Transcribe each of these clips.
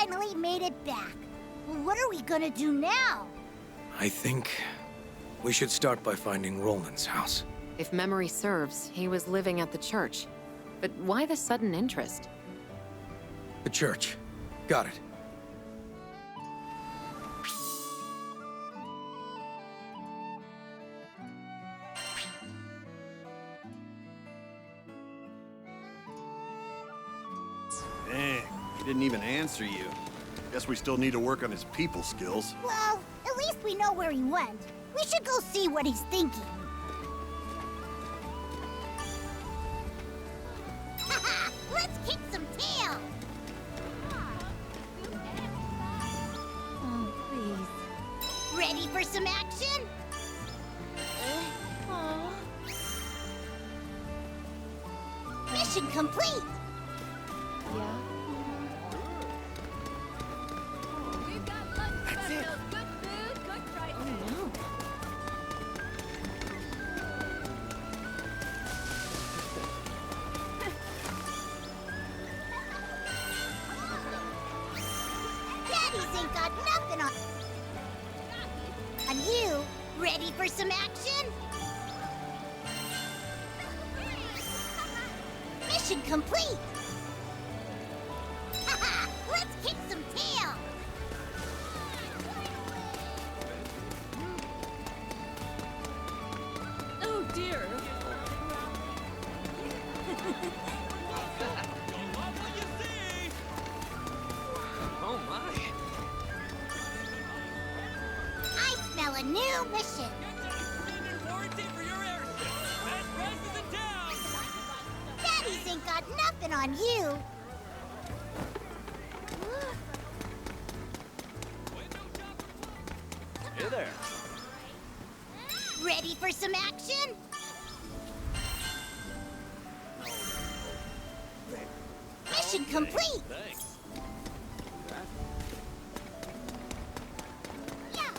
finally made it back. Well, what are we gonna do now? I think we should start by finding Roland's house. If memory serves, he was living at the church. But why the sudden interest? The church. Got it. Dang, he didn't even answer you. Guess we still need to work on his people skills. Well, at least we know where he went. We should go see what he's thinking. Haha! Let's kick some tail! Oh, please. Ready for some action? Mission complete! Yeah? That's it. Good food, good prices. Oh, no. Daddies ain't got nothing on you. Ready for some action? Mission complete! Haha! Let's kick some tail! Oh dear. Oh my. I smell a new mission. Warranty for your airship. Best prices in town. Daddies ain't got nothing on you. Hey there. Ready for some action? Mission complete! Thanks. Yeah.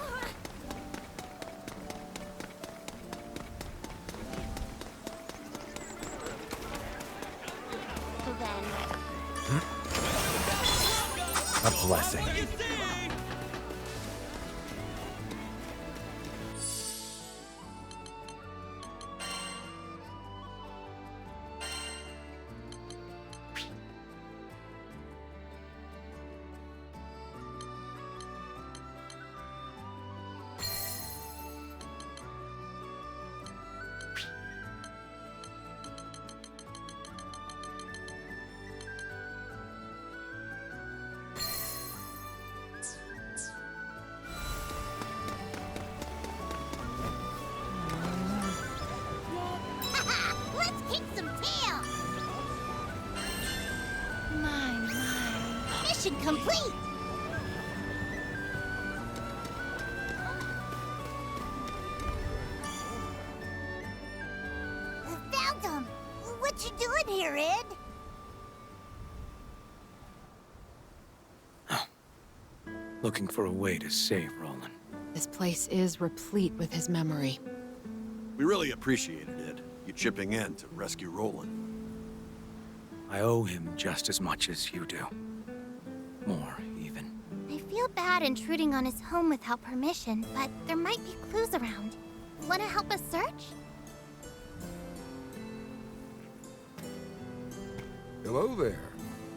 So then, A blessing. What do you see? haha! Let's kick some tail! My. Mission complete! Found him! What you doing here, Ed? Looking for a way to save Roland. This place is replete with his memory. We really appreciated it, you chipping in to rescue Roland. I owe him just as much as you do. More, even. I feel bad intruding on his home without permission, but there might be clues around. Want to help us search? Hello there.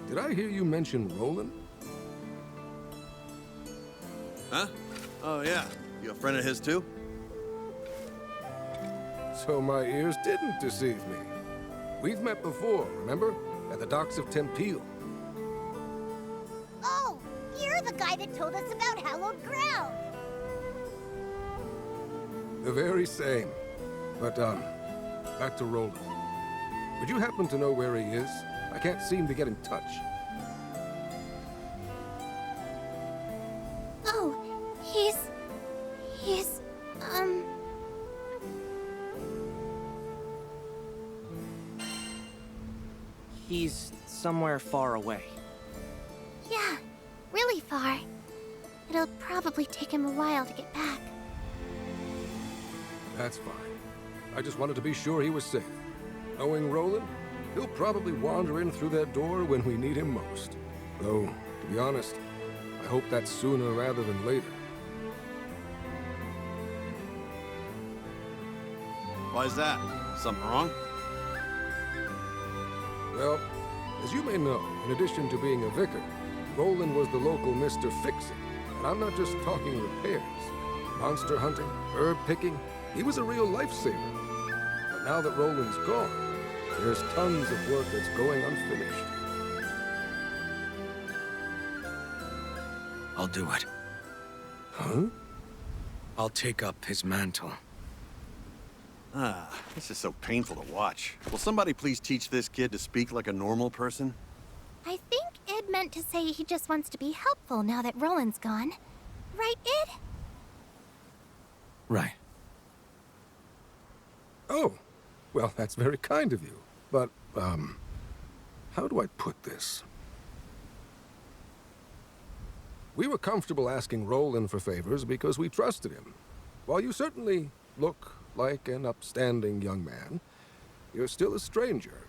Did I hear you mention Roland? Huh? Oh yeah, you a friend of his too? So my ears didn't deceive me. We've met before, remember? At the docks of Tempeel. Oh, you're the guy that told us about hallowed ground. The very same. But, back to Roland. Would you happen to know where he is? I can't seem to get in touch. Oh, he's... He's somewhere far away. Yeah, really far. It'll probably take him a while to get back. That's fine. I just wanted to be sure he was safe. Knowing Roland, he'll probably wander in through that door when we need him most. Though, to be honest, hope that's sooner rather than later. Why is that? Something wrong? Well, as you may know, in addition to being a vicar, Roland was the local Mr. Fix-It. And I'm not just talking repairs. Monster hunting, herb picking, he was a real lifesaver. But now that Roland's gone, there's tons of work that's going unfinished. I'll do it. Huh? I'll take up his mantle. This is so painful to watch. Will somebody please teach this kid to speak like a normal person? I think Id meant to say he just wants to be helpful now that Roland's gone. Right, Id? Right. Oh, well, that's very kind of you. But, how do I put this? We were comfortable asking Roland for favors because we trusted him. While you certainly look like an upstanding young man, you're still a stranger.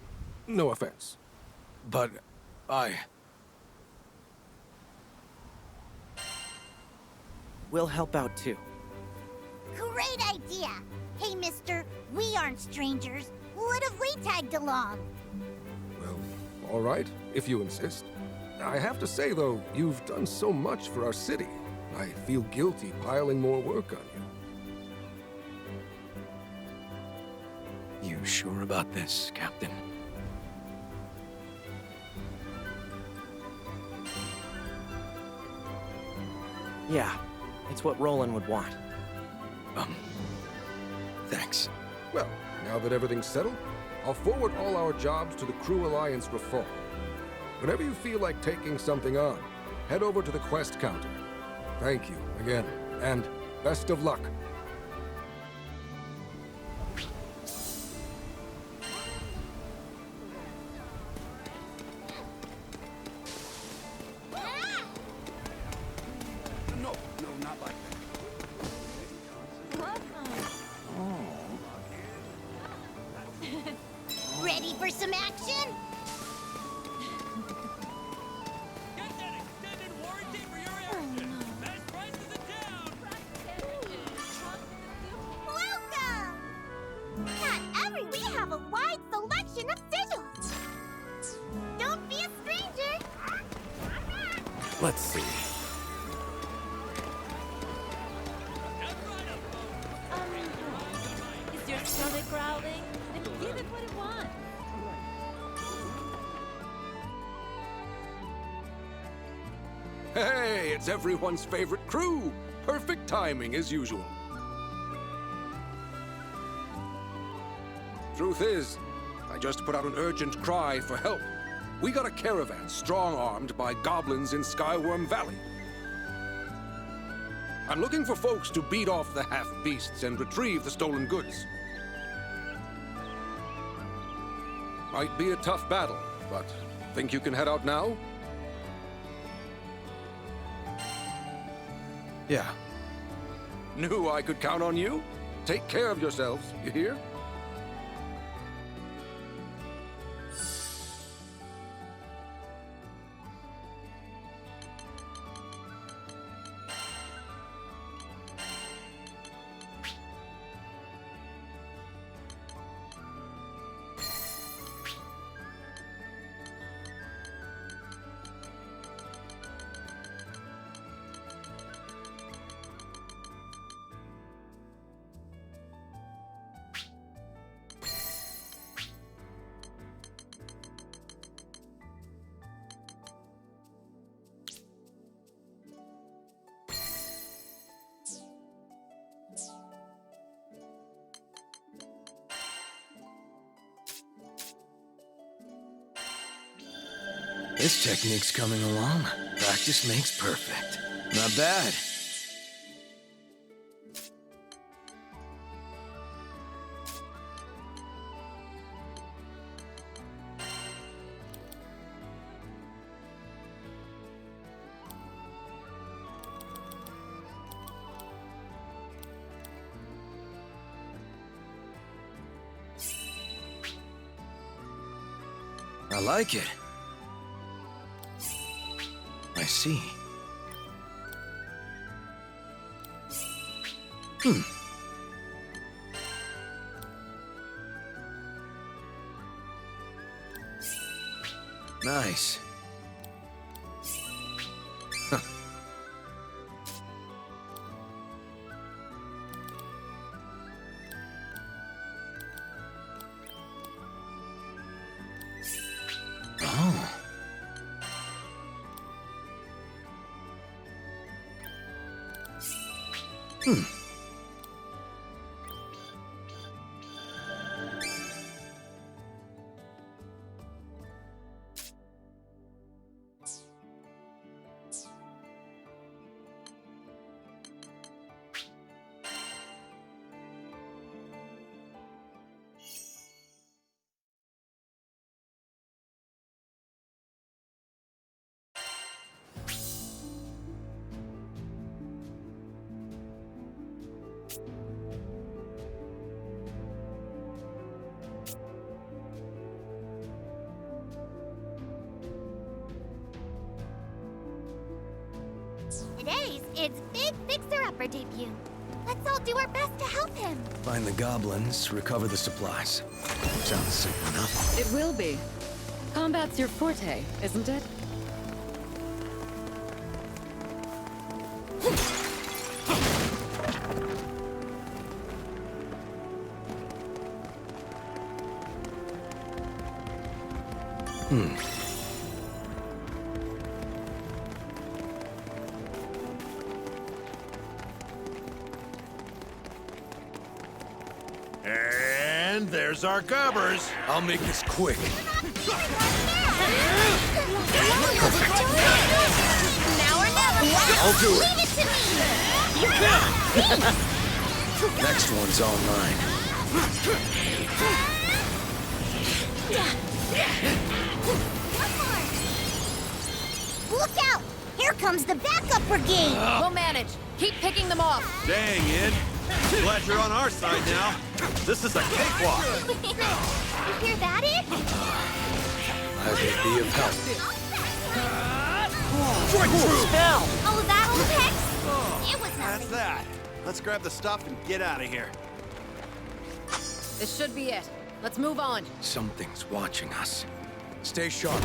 No offense. But We'll help out too. Great idea! Hey, mister, we aren't strangers. What if we tagged along? Well, all right, if you insist. I have to say, though, you've done so much for our city. I feel guilty piling more work on you. you sure about this, Captain? Yeah, it's what Roland would want. Thanks. Well, now that everything's settled, I'll forward all our jobs to the Crew Alliance Reform. Whenever you feel like taking something on, head over to the quest counter. Thank you again, and best of luck. No, not like Ready for some action? Get that extended warranty for your airship. Best prices in town. Welcome! We have a wide selection of sigils. Don't be a stranger. Let's see. Is your stomach growling? Then give it what it wants. Hey, it's everyone's favorite crew. Perfect timing, as usual. Truth is, I just put out an urgent cry for help. We got a caravan strong-armed by goblins in Skyworm Valley. I'm looking for folks to beat off the half-beasts and retrieve the stolen goods. Might be a tough battle, but think you can head out now? Yeah. Knew I could count on you. Take care of yourselves, you hear? This technique's coming along. Practice makes perfect. Not bad. I like it. I see. Nice. Huh. Oh. Today's its big fixer-upper debut. Let's all do our best to help him. Find the goblins, recover the supplies. Sounds simple enough. It will be. Combat's your forte, isn't it? And there's our gobbers. I'll make this quick. Now or never. I'll do it. Leave it to me. Next one's all mine. Look out! Here comes the backup brigade. We'll manage. Keep picking them off. Dang, Id. Glad you're on our side now. This is a cakewalk. You hear that, Id? I will be of help. Spell! Oh, that old hex? It was That's nothing. that. Let's grab the stuff and get out of here. This should be it. Let's move on. Something's watching us. Stay sharp.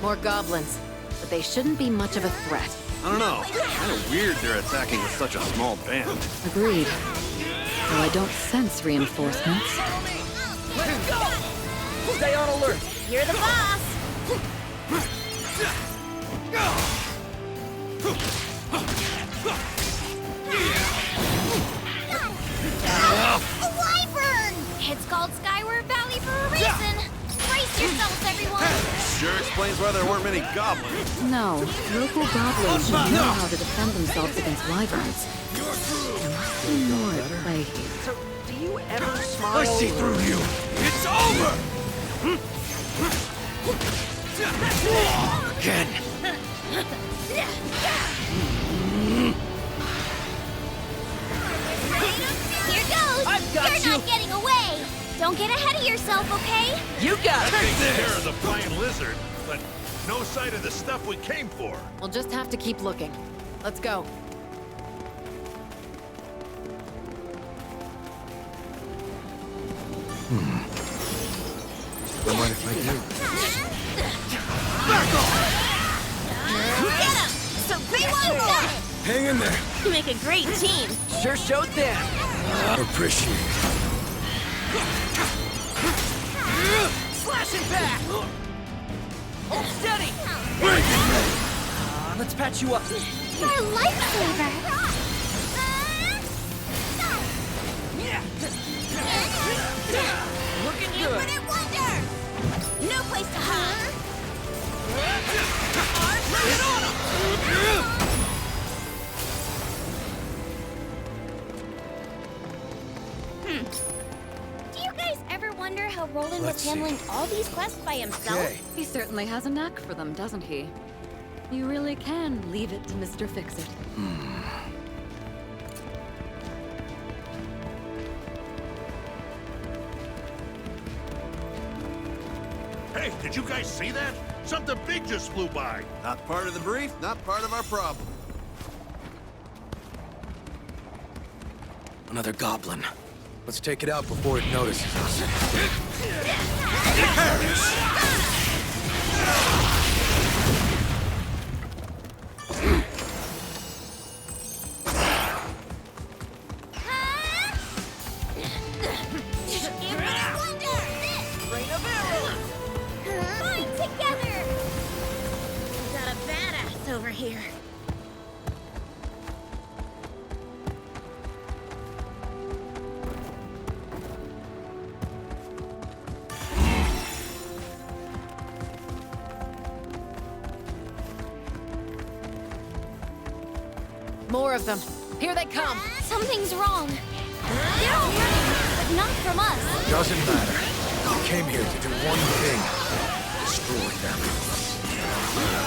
More goblins. But they shouldn't be much of a threat. I don't know. Kind of weird they're attacking with such a small band. Agreed. Though I don't sense reinforcements. Stay on alert! You're the boss. A wyvern! It's called Skyward Valley for a reason. Brace yourselves, everyone. Sure explains why there weren't many goblins. No, local goblins should know how to defend themselves against wyverns. There must be more at play here. So, do you ever smile? I see through you. It's over! Again. Here goes. I've got You're you. not getting away. Don't get ahead of yourself, okay? You got it! Take care of the flying lizard, but no sight of the stuff we came for. We'll just have to keep looking. Let's go. Don't mind if I do. Get him! So big one done Hang in there. it. You make a great team. Sure showed then! Appreciate it. Slashing back! Hold steady! Let's patch you up. You're a lifesaver. Looking good. Infinite wonder. No place to hide. Do you guys ever wonder how Roland Let's was see. handling all these quests by himself? Okay. He certainly has a knack for them, doesn't he? You really can leave it to Mr. Fix-It. Hey, did you guys see that? Something big just flew by. Not part of the brief, not part of our problem. Another goblin. Let's take it out before it notices us. Over here. More of them. Here they come. Something's wrong. They're all running, but not from us. Doesn't matter. We came here to do one thing. Destroy them.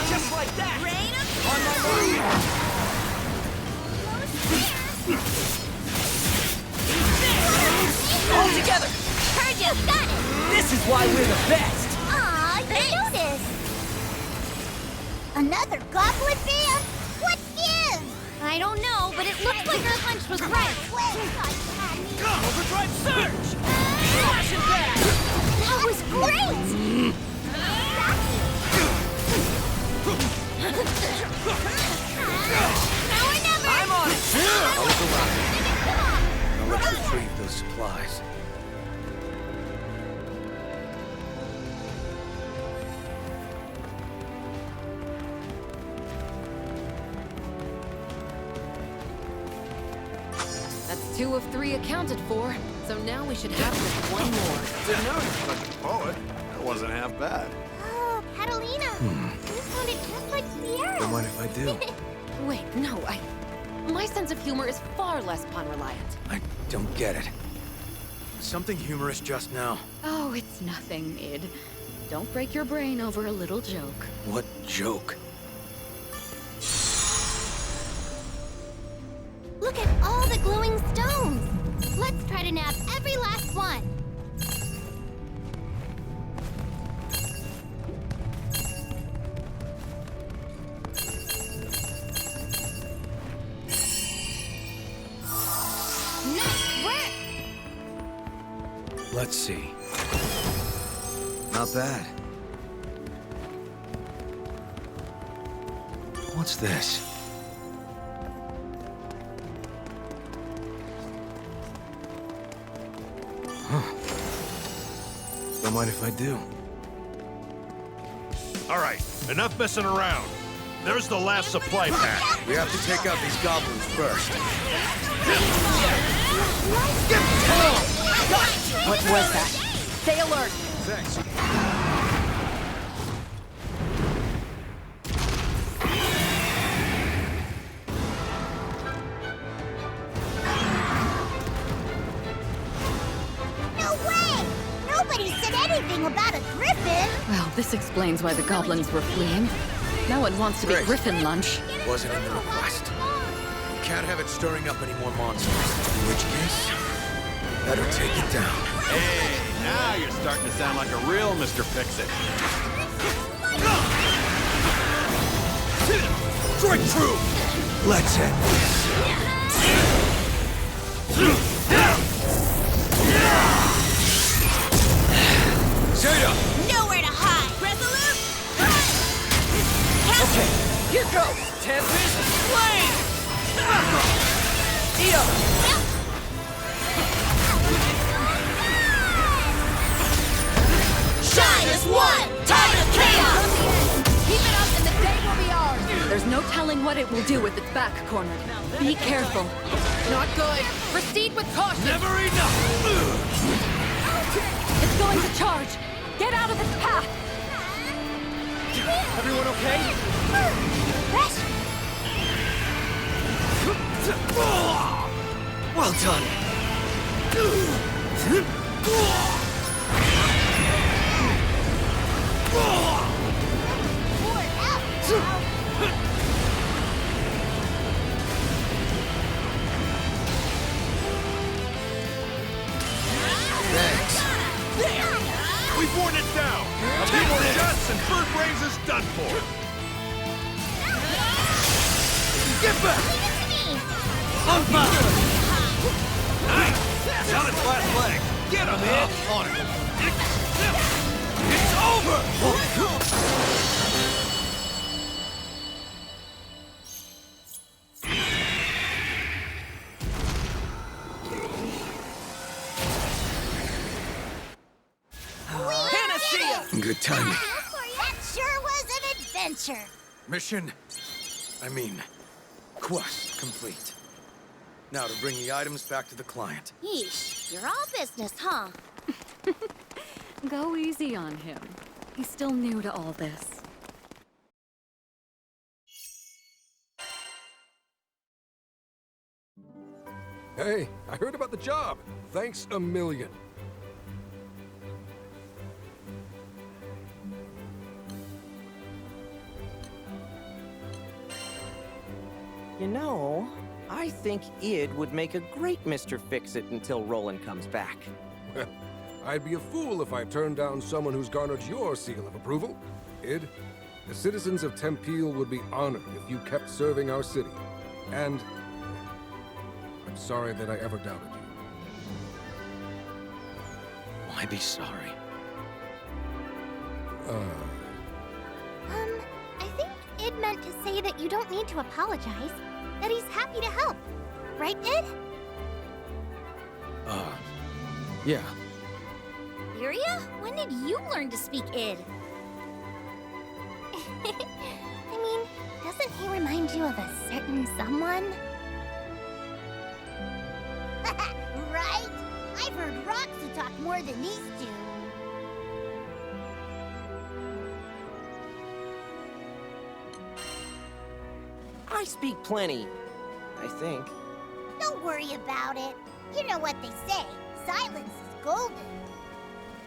Just like that! On my way! All together! Heard you, got it! This is why we're the best! Aw, you noticed! Another goblin band? What gives? I don't know, but it looks like our hunch was right. Overdrive surge! Flash and back! That was great! Now or never! I'm on it! I'll look around. Now let's retrieve those supplies. That's 2 of 3 accounted for. So now we should have just one more. Didn't know you were such a poet. That wasn't half bad. Oh, Catalina! You sounded just like Sierra! Don't mind if I do. Wait, no, my sense of humor is far less pun-reliant. I don't get it. Something humorous just now. Oh, it's nothing, Mid. Don't break your brain over a little joke. What joke? Look at all the glowing stones! Let's try to nab every last one! Nice work! Let's see. Not bad. What's this? Don't mind if I do. All right, enough messing around. There's the last supply pack. We have to take out these goblins first. What was that? Stay alert! Thanks. No way! Nobody said anything about a griffin! Well, this explains why the goblins were fleeing. No one wants to be Great. griffin lunch. Wasn't in the request. Can't have it stirring up any more monsters. In which case, better take it down. Hey, now you're starting to sound like a real Mr. Fix-It. Strike true! Let's end this. Zeta! Nowhere to hide! Resolute! Okay, here goes! Tempest Flame! Eat up! Shine as one! Tide of chaos! Keep it up and the day will be ours! There's no telling what it will do with its back cornered. Be careful. Not good. Proceed with caution. Never enough! It's going to charge. Get out of its path. Everyone okay? Well done. We've worn it down! A few more shots and Bird Brains is done for! Get back! Leave it to me! Nice! It's on its last leg! Get him, Ed! On it! It's over! Good timing. That sure was an adventure. Mission, quest complete. Now to bring the items back to the client. Yeesh, you're all business, huh? Go easy on him. He's still new to all this. Hey, I heard about the job. Thanks a million. You know, I think Id would make a great Mr. Fix-It until Roland comes back. Well, I'd be a fool if I turned down someone who's garnered your seal of approval. Id, the citizens of Tempeel would be honored if you kept serving our city. And I'm sorry that I ever doubted you. Why be sorry? I think Id meant to say that you don't need to apologize. That he's happy to help. Right, Id? Yeah. Lyria? When did you learn to speak Id? I mean, doesn't he remind you of a certain someone? Right? I've heard rocks who talk more than these two. I speak plenty, I think. Don't worry about it. You know what they say. Silence is golden.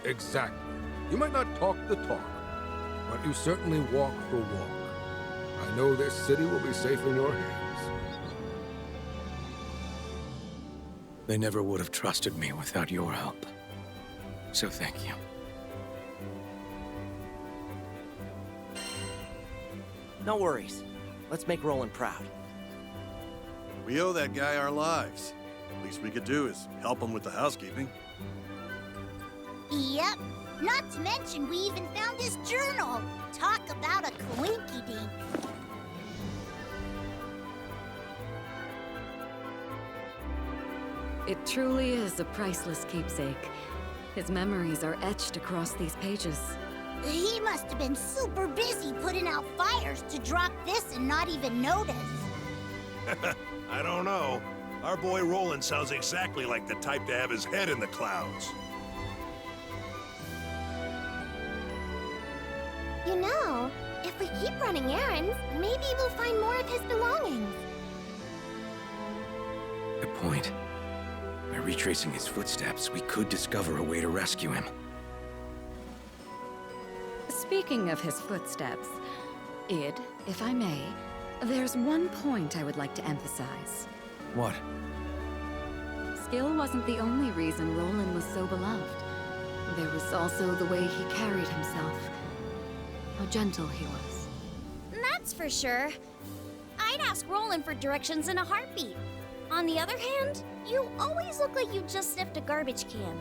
Exactly. You might not talk the talk, but you certainly walk the walk. I know this city will be safe in your hands. They never would have trusted me without your help. So thank you. No worries. Let's make Roland proud. We owe that guy our lives. Least we could do is help him with the housekeeping. Yep. Not to mention, we even found his journal. Talk about a coinky-dink. It truly is a priceless keepsake. His memories are etched across these pages. He must have been super busy putting out fires to drop this and not even notice. I don't know. Our boy Roland sounds exactly like the type to have his head in the clouds. You know, if we keep running errands, maybe we'll find more of his belongings. Good point. By retracing his footsteps, we could discover a way to rescue him. Speaking of his footsteps, Id, if I may, there's one point I would like to emphasize. What? Skill wasn't the only reason Roland was so beloved. There was also the way he carried himself. How gentle he was. That's for sure. I'd ask Roland for directions in a heartbeat. On the other hand, you always look like you just sniffed a garbage can.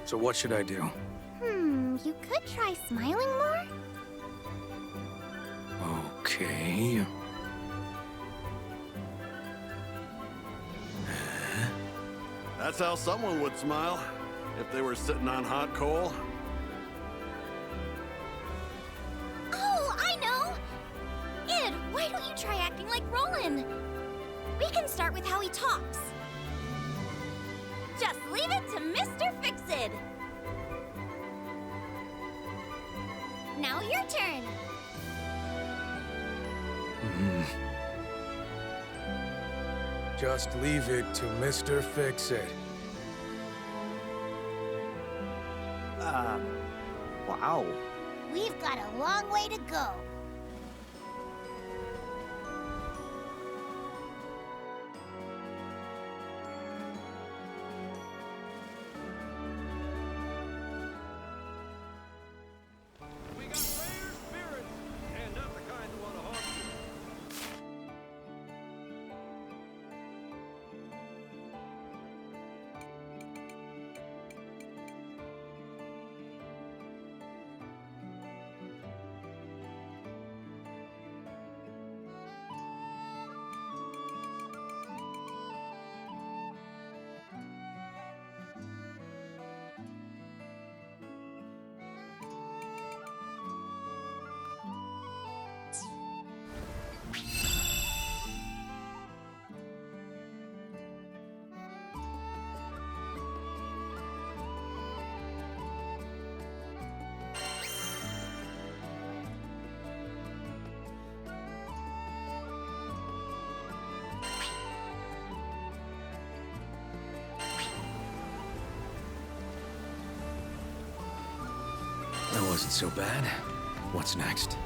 So what should I do? You could try smiling more? Okay. That's how someone would smile if they were sitting on hot coal. Oh, I know! Id, why don't you try acting like Roland? We can start with how he talks. Just leave it to Mr. Fix-It. Now your turn. Just leave it to Mr. Fix-It. Wow. We've got a long way to go. wasn't so bad. What's next?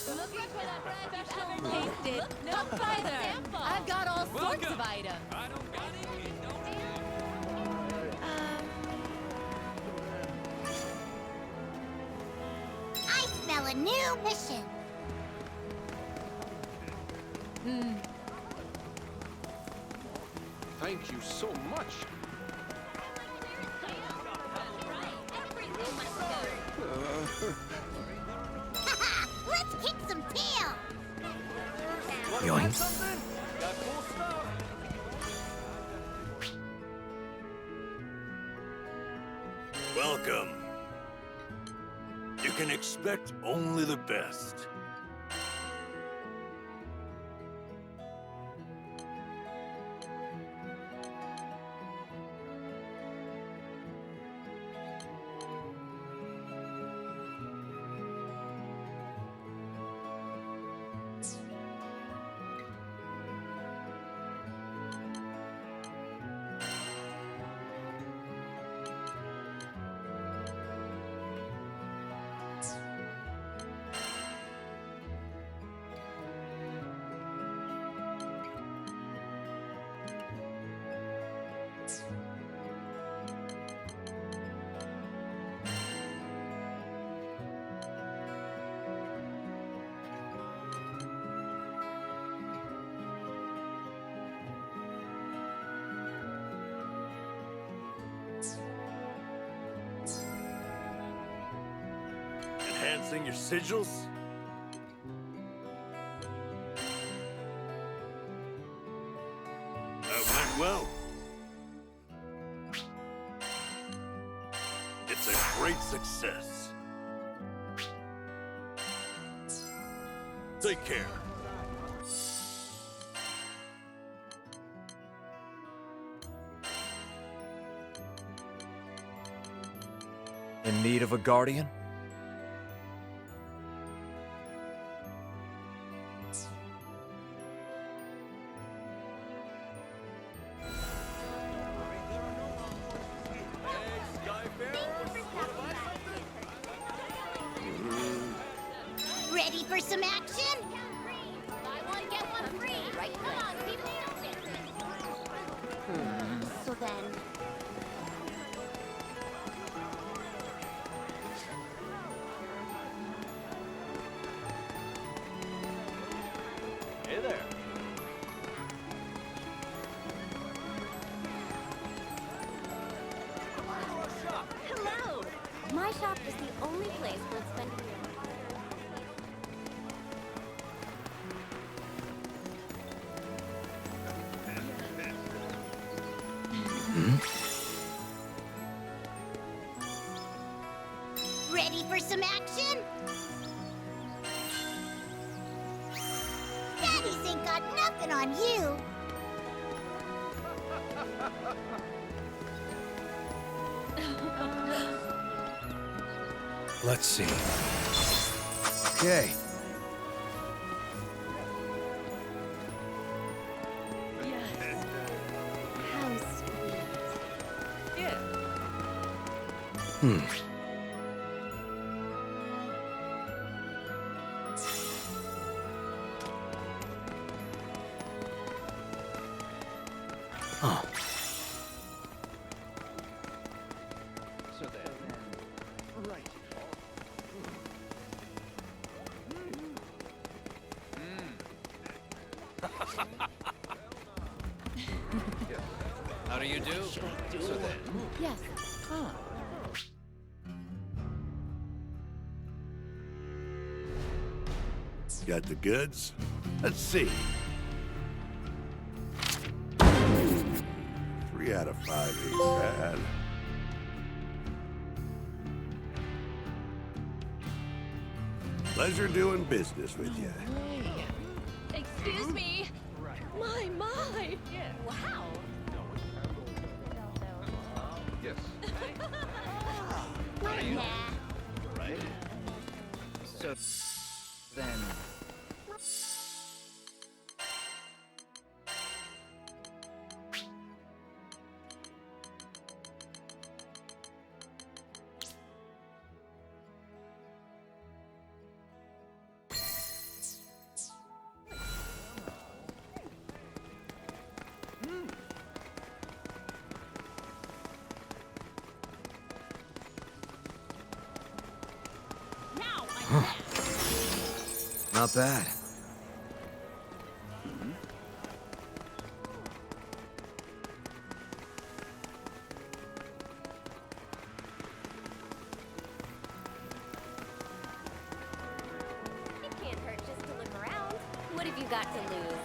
Looking for that special tasted no fighter. I've got all sorts of items. I don't got it, you don't have I smell a new mission. Thank you so much. Haha, let's kick some tail. Yoink. Welcome. You can expect only the best. Enhancing your sigils? That went well. It's a great success. Take care. In need of a guardian? Ready for some action? Buy one, get one free. Right, come on, keep it open. So then... Hey there. Hello! My shop is the only place worth spending your Ready for some action? Daddy's ain't got nothing on you. Let's see. Okay. How sweet. Huh. So then, right. How do you do? So then, Yes. Got the goods? Let's see. 3 out of 5 ain't bad. Pleasure doing business with you. Excuse me. My. Wow. Yes. Right? So then. Not bad. It can't hurt just to look around. What have you got to lose?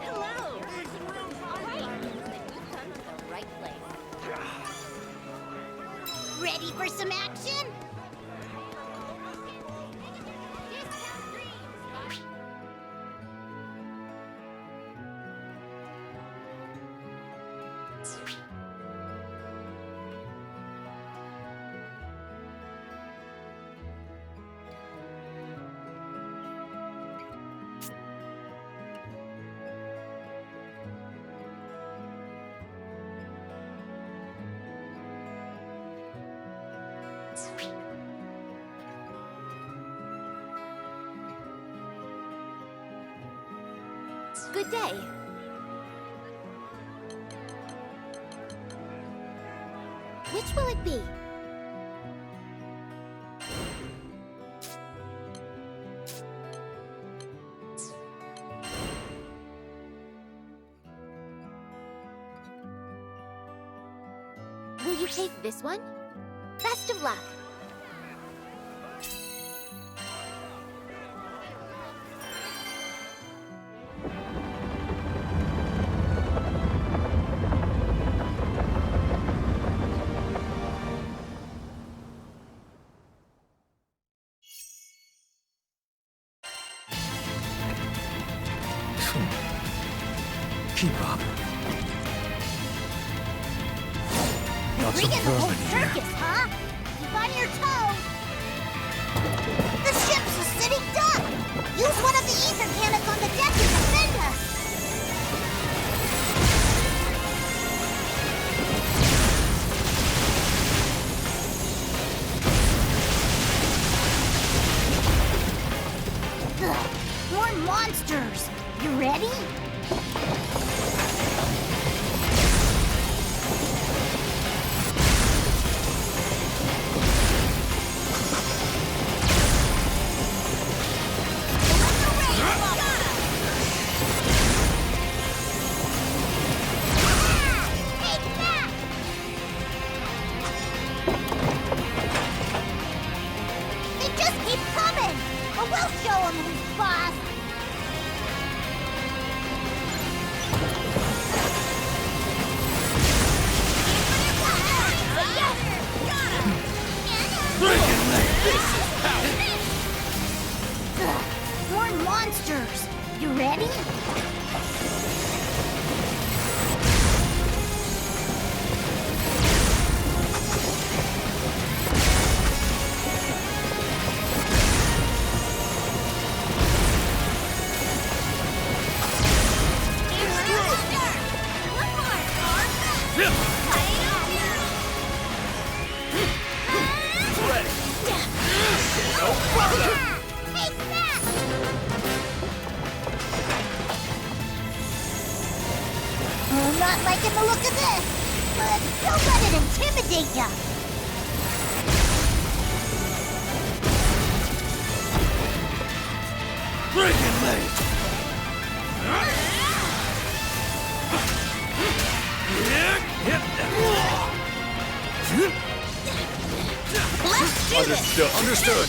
Hello! All right, then you've come to the right place. Ready for some action? Good day. Which will it be? Will you take this one? Best of luck. Keep up. Not so Rigging the whole vermin here. circus, huh? Keep on your toes. The ship's a sitting duck. Use one of the ether cannons on the deck to defend us. Ugh, more monsters. You ready? More monsters! You ready? I'm not liking the look of this, but don't let it intimidate ya. Breaking late. Let's do this! Understood.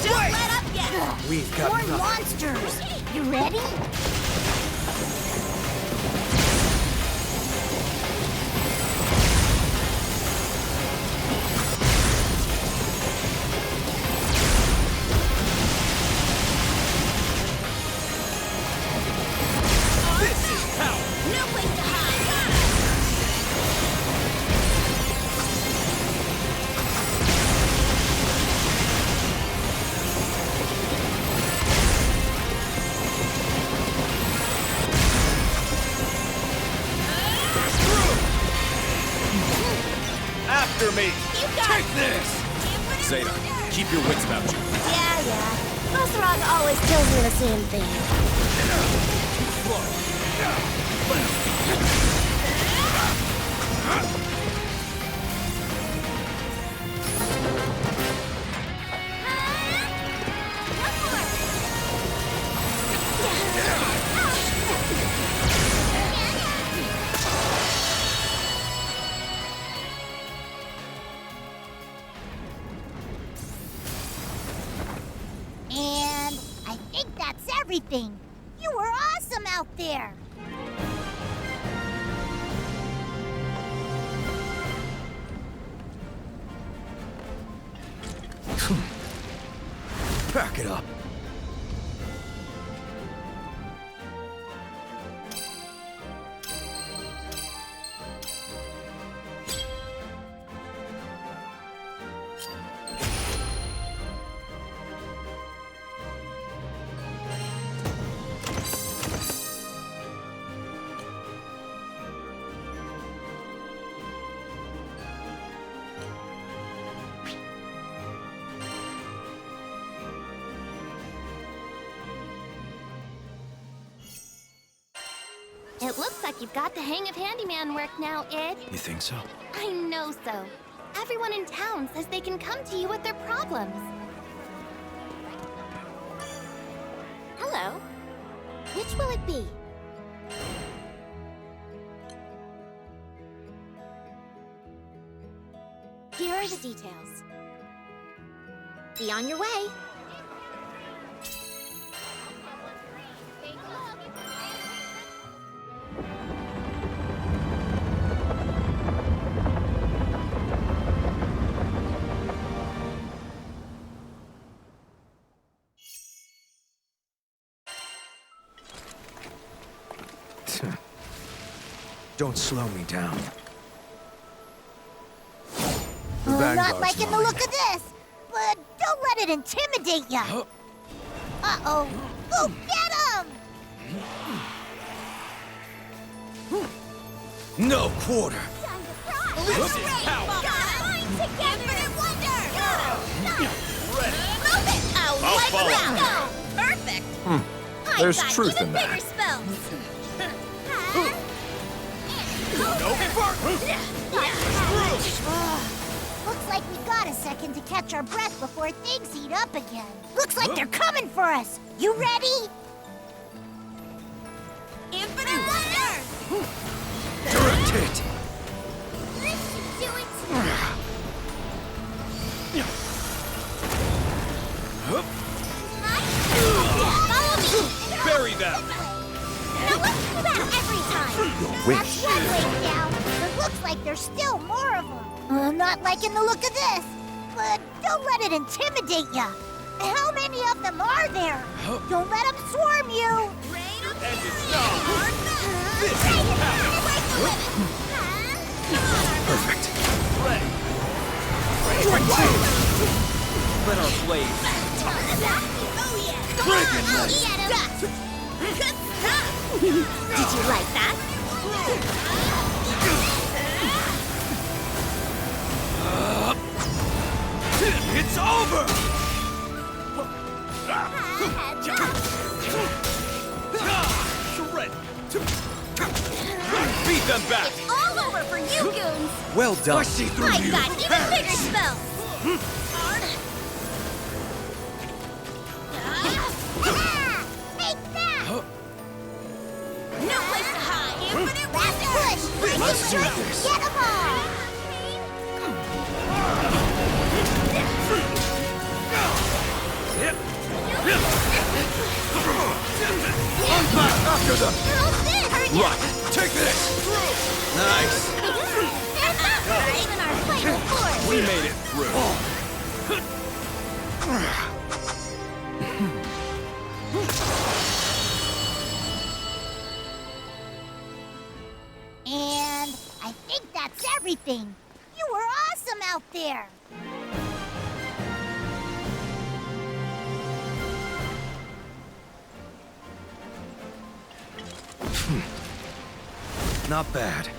Don't let up yet! We've got More nothing. monsters! You ready? under me! You got Take this! Zeta, keep your wits about you. Yeah. Rosarog always tells me the same thing. And I think that's everything. You were awesome out there. Back it up. It looks like you've got the hang of handyman work now, Id. You think so? I know so. Everyone in town says they can come to you with their problems. Hello. Which will it be? Here are the details. Be on your way. Don't slow me down. I'm not liking the look of this, but don't let it intimidate ya. Uh-oh. Go get him! No quarter. This is power! Infinite wonder! Move it! I'll follow. Go! Perfect! There's got truth even in that. bigger spells! Looks like we got a second to catch our breath before things heat up again. Looks like they're coming for us. You ready? Infinite wonder! Direct hit. This should do it. Follow me! Bury them! Now let's do that every time. That's one way down, but looks like there's still more of them. I'm not liking the look of this, but don't let it intimidate ya. How many of them are there? Don't let them swarm you. And it's not! Perfect. Let our blades. Did you like that? It's over! Shred! Beat them back! It's all over for you goons! Well done. I got even bigger spells! Take that! No place to hide! Infinite Last push! Let's do this. Get them all! After them. Right. Take this. Nice. Even our final force! We made it through. And I think that's everything. You were awesome out there. Not bad.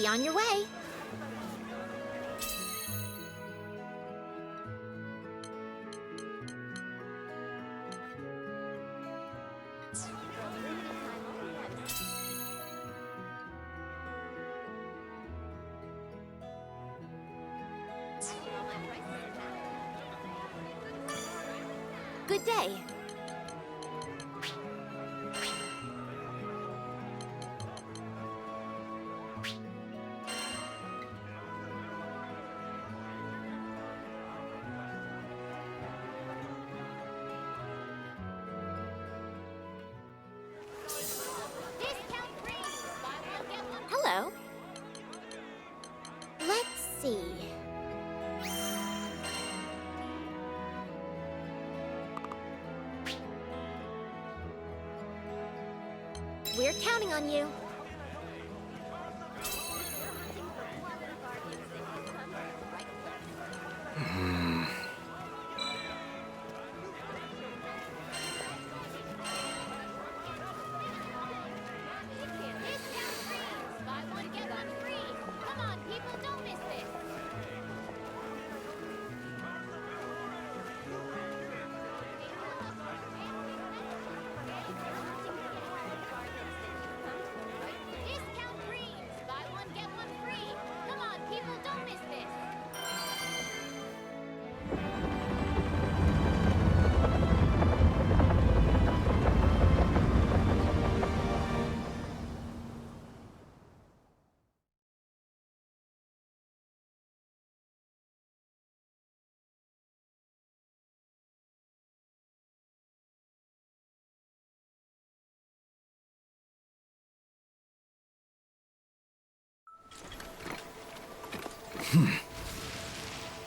Be on your way. Good day. Hello. Let's see. We're counting on you.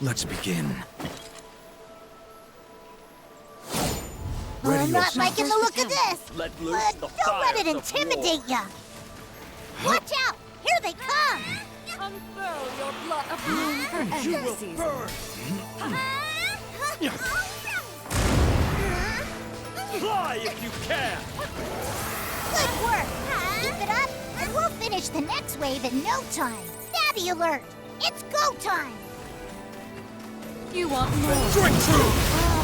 Let's begin. I'm not liking the look of this. Let loose But the don't let it fires of intimidate ya. Watch out! Here they come! Unfurl your blood of bloom for endless season. Fly if you can! Good work! Keep it up, and we'll finish the next wave in no time. Daddy alert! It's go time! You want more? Drink true!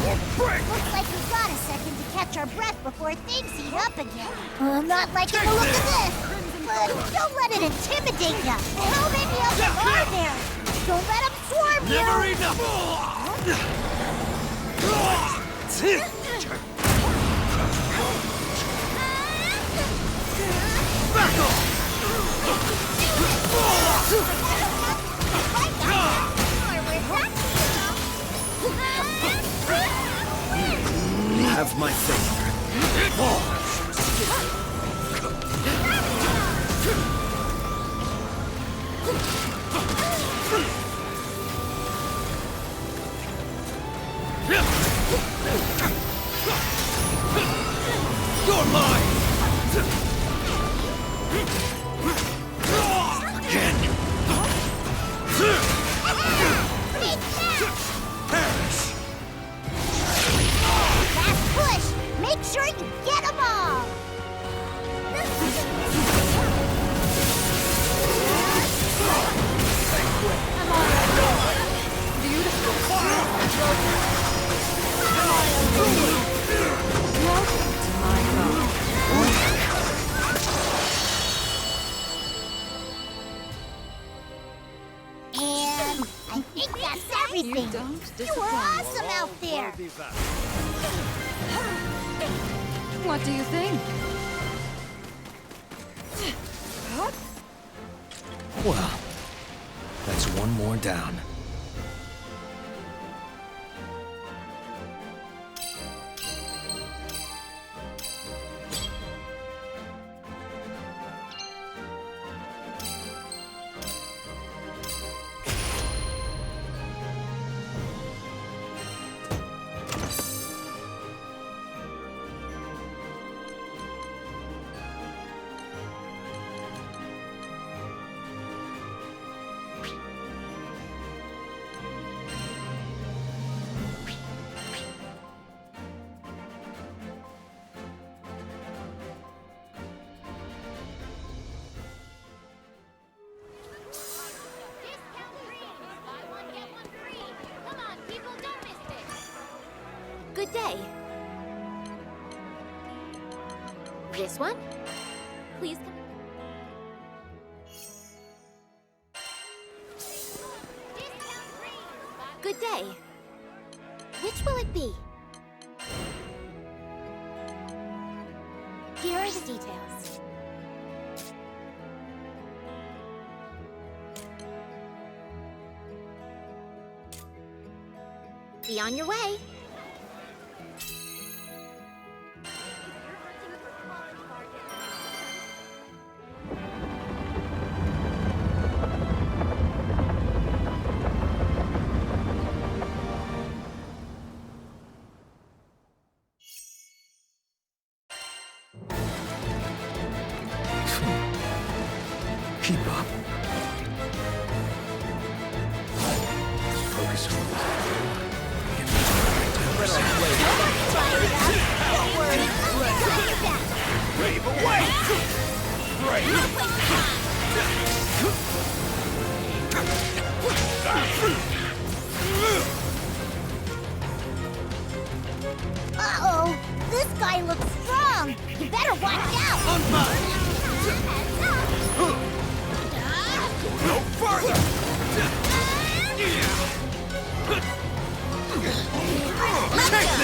Or break! Looks like we've got a second to catch our breath before things heat up again. I'm not liking the look of this, but don't let it intimidate ya. How many of them are there? Don't let them swarm you! Never enough! Back off! Have my faith. You're mine! Again. Perish. Last push! Make sure you get them all! And I think that's everything. You were awesome out there. What do you think? Well, that's one more down. This one? Please come. Good day. Which will it be? Here are the details. Be on your way. Keep up. Focus on Wave away! Uh-oh! This guy looks strong! You better watch out! On mine! No farther!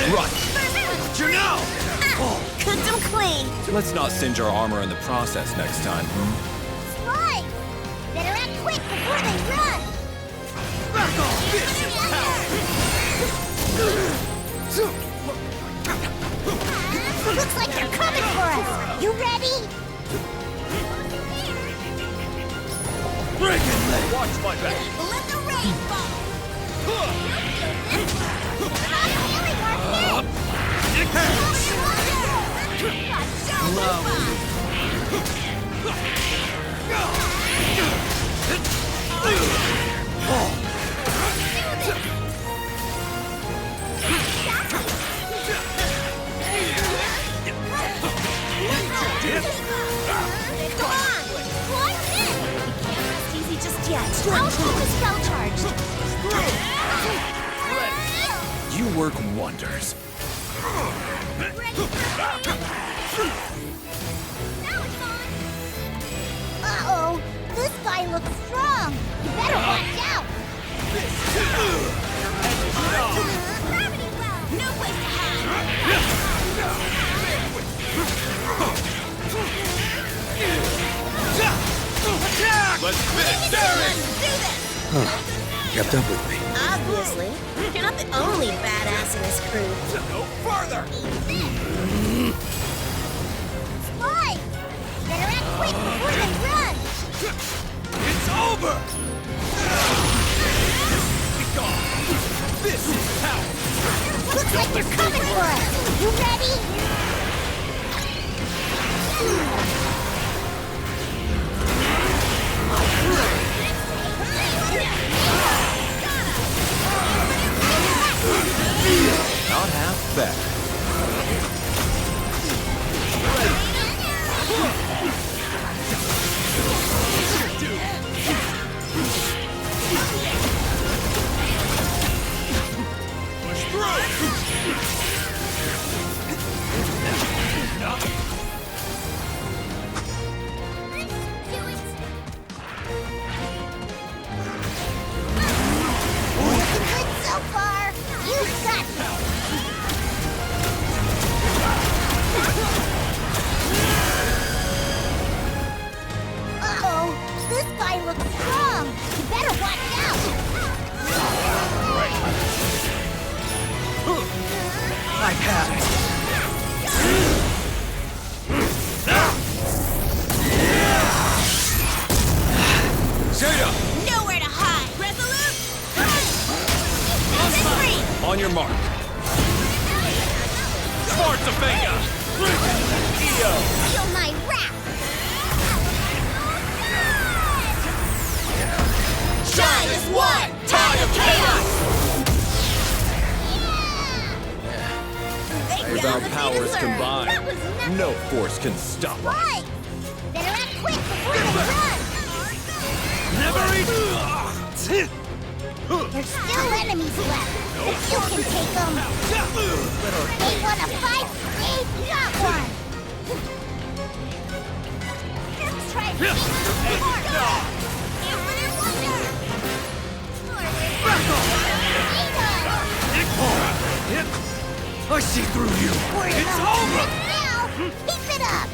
Run! You know! Cooked him clean! Let's not singe our armor in the process next time. Slime! Better act quick before they run! Back off! This is Looks like they're coming for us! You ready? Break it, leg! Watch my back! Let the rain fall! Not feeling our I'll keep the spell charged. You work wonders. Uh-oh! This guy looks strong! You better watch out! Gravity well! No place to hide! Let's finish Derek! Kept up with me. Obviously. You're not the only badass in this crew. No farther! Slime! Better act quick before they run! It's over! Be gone! This is power! Looks like they're coming for us! You ready? Not half bad. Push through! Looking good so far! You got this! Uh-oh! This guy looks strong! You better watch out! I have it! Zeta! Nowhere to hide! Resolute! Free! On your mark. Schwarzafega! EO! Feel my wrath! Shine as one! Tide of chaos! With our powers combined, That was nothing! no force can stop us. Right! Better act quick before they run! Never eat! There's still enemies left! If you can take them! They wanna fight? They've got one! I see through you! It's over! Now, keep it up!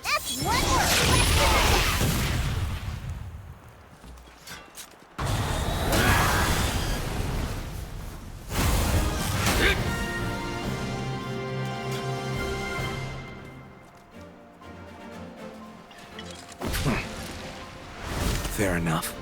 That's one more question! Fair enough.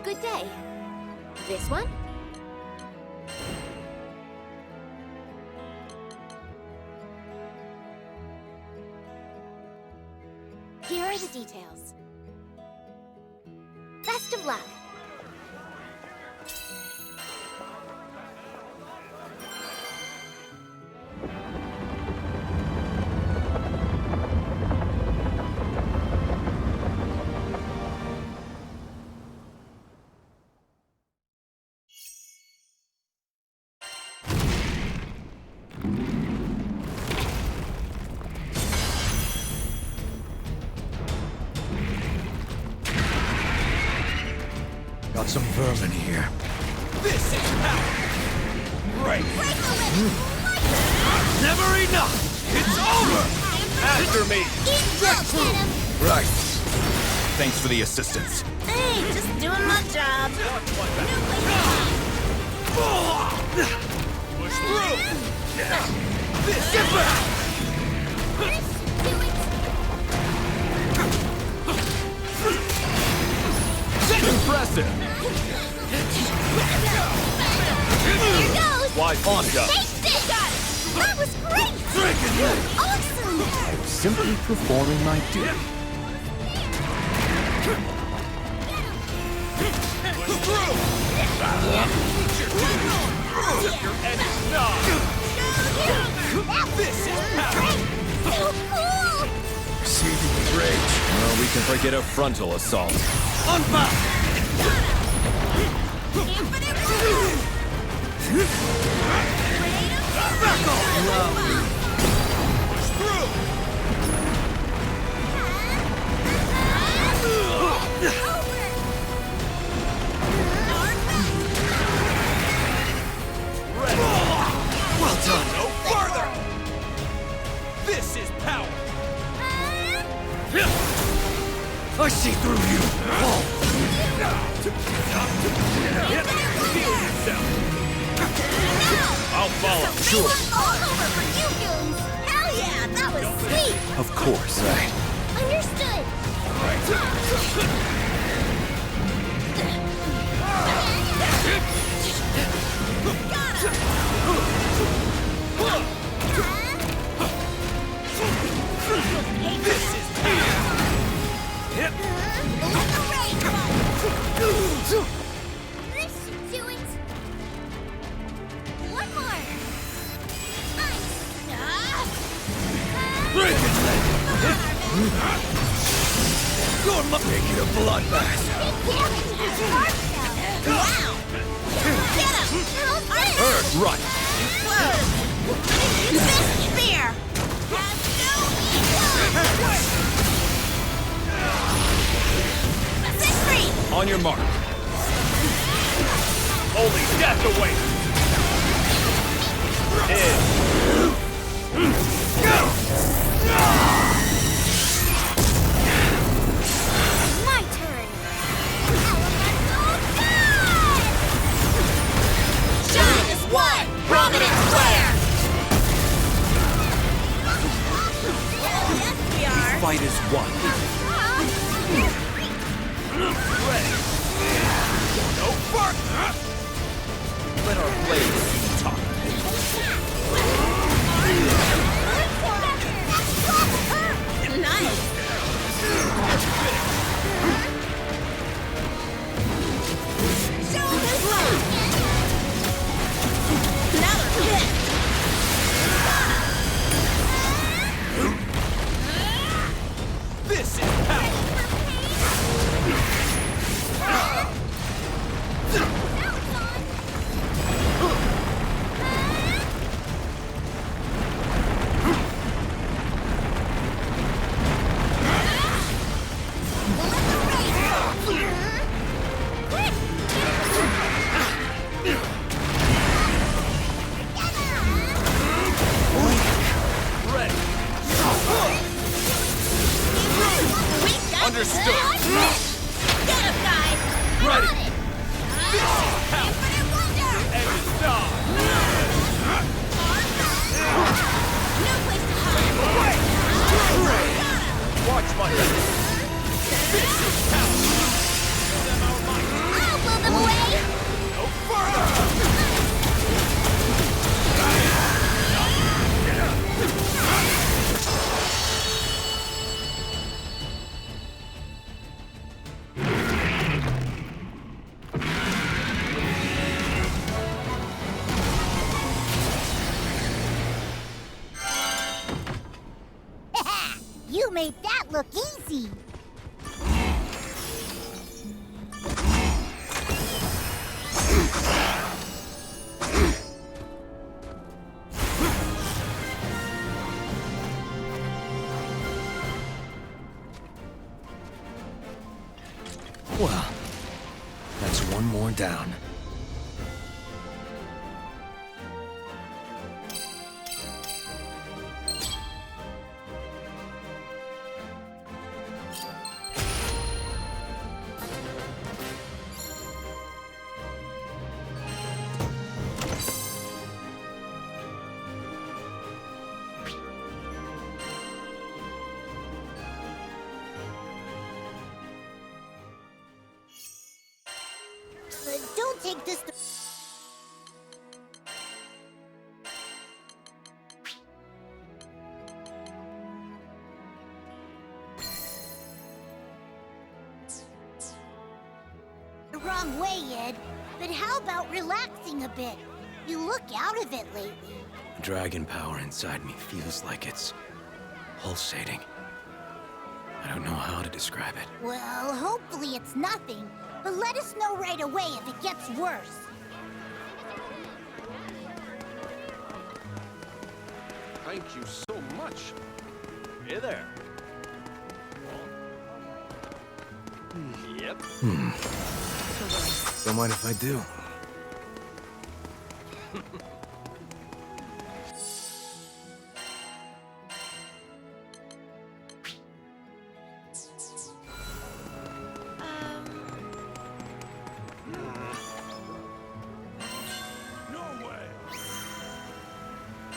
Good day. This one? Here are the details. Best of luck. Got some vermin here. This is power! Break! Never enough! It's over! After me! Right. Thanks for the assistance. Hey, just doing my job. Push through! This get back! Impressive! Here goes! Why Fonka? Taste it! That was great! Awesome! Simply performing my duty. Push through! Your edge knob! This is power! So cool! Receiving rage. Well, we can forget a frontal assault. Unbound! Back off! Push through! Well done! No further! This is power! I see through you! Feel yourself! I'll follow. Sure. All over for you goons! Hell yeah, that was sweet! Of course, right. Understood! This is power! This should do it! One more! Break it, Make it a bloodbath! Wow! Get him! Earth, run! Whoa! Best spear! Has no equal! Set free! On your mark. Only death awaits! My turn! Elemental God! Shine as one! Prominent square! fight is won. No further! Let our blades talk. Nice. Shoulder blow. Another hit. This is power. Understood. Get him, guys. Ready. This is power. And stop. No place to hide. Watch my back. This is power. I'll blow them away. No further. You made that look easy. Well, that's one more down. Don't take this. The wrong way, Ed. But how about relaxing a bit? You look out of it lately. Dragon power inside me feels like it's pulsating. I don't know how to describe it. Well, hopefully it's nothing. But let us know right away if it gets worse. Thank you so much. Hey there. Yep. Don't mind if I do.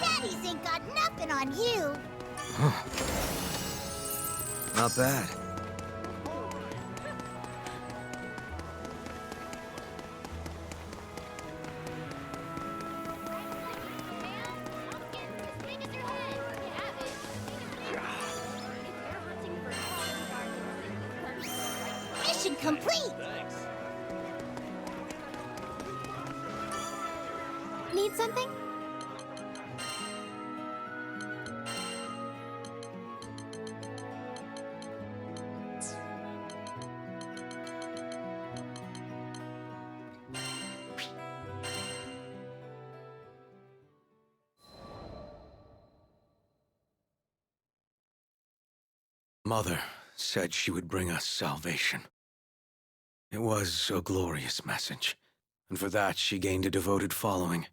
Daddies ain't got nothing on you. Not bad. Mission complete. Need something? Mother said she would bring us salvation. It was a glorious message, and for that she gained a devoted following.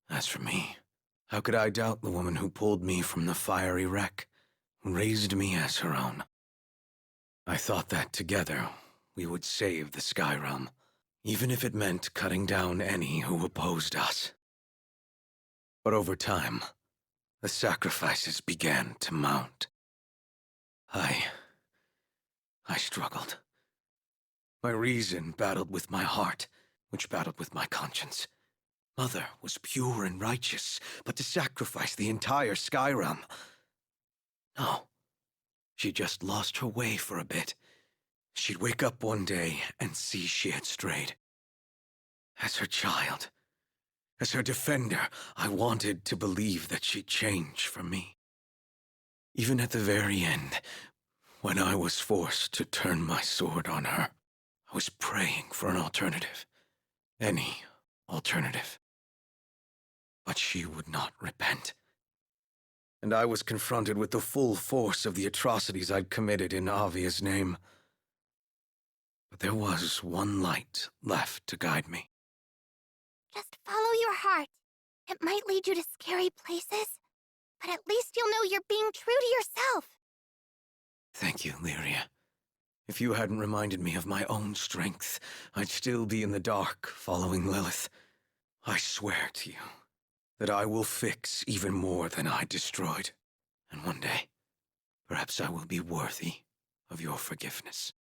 As for me, how could I doubt the woman who pulled me from the fiery wreck, who raised me as her own? I thought that together we would save the Sky Realm, even if it meant cutting down any who opposed us. But over time, the sacrifices began to mount. I struggled. My reason battled with my heart, which battled with my conscience. Mother was pure and righteous, but to sacrifice the entire Sky Realm... No. She just lost her way for a bit. She'd wake up one day and see she had strayed. As her child, as her defender, I wanted to believe that she'd change for me. Even at the very end, when I was forced to turn my sword on her, I was praying for an alternative. Any alternative. But she would not repent. And I was confronted with the full force of the atrocities I'd committed in Avia's name. But there was one light left to guide me. Just follow your heart. It might lead you to scary places, but at least you'll know you're being true to yourself. Thank you, Lyria. If you hadn't reminded me of my own strength, I'd still be in the dark following Lilith. I swear to you that I will fix even more than I destroyed. And one day, perhaps I will be worthy of your forgiveness.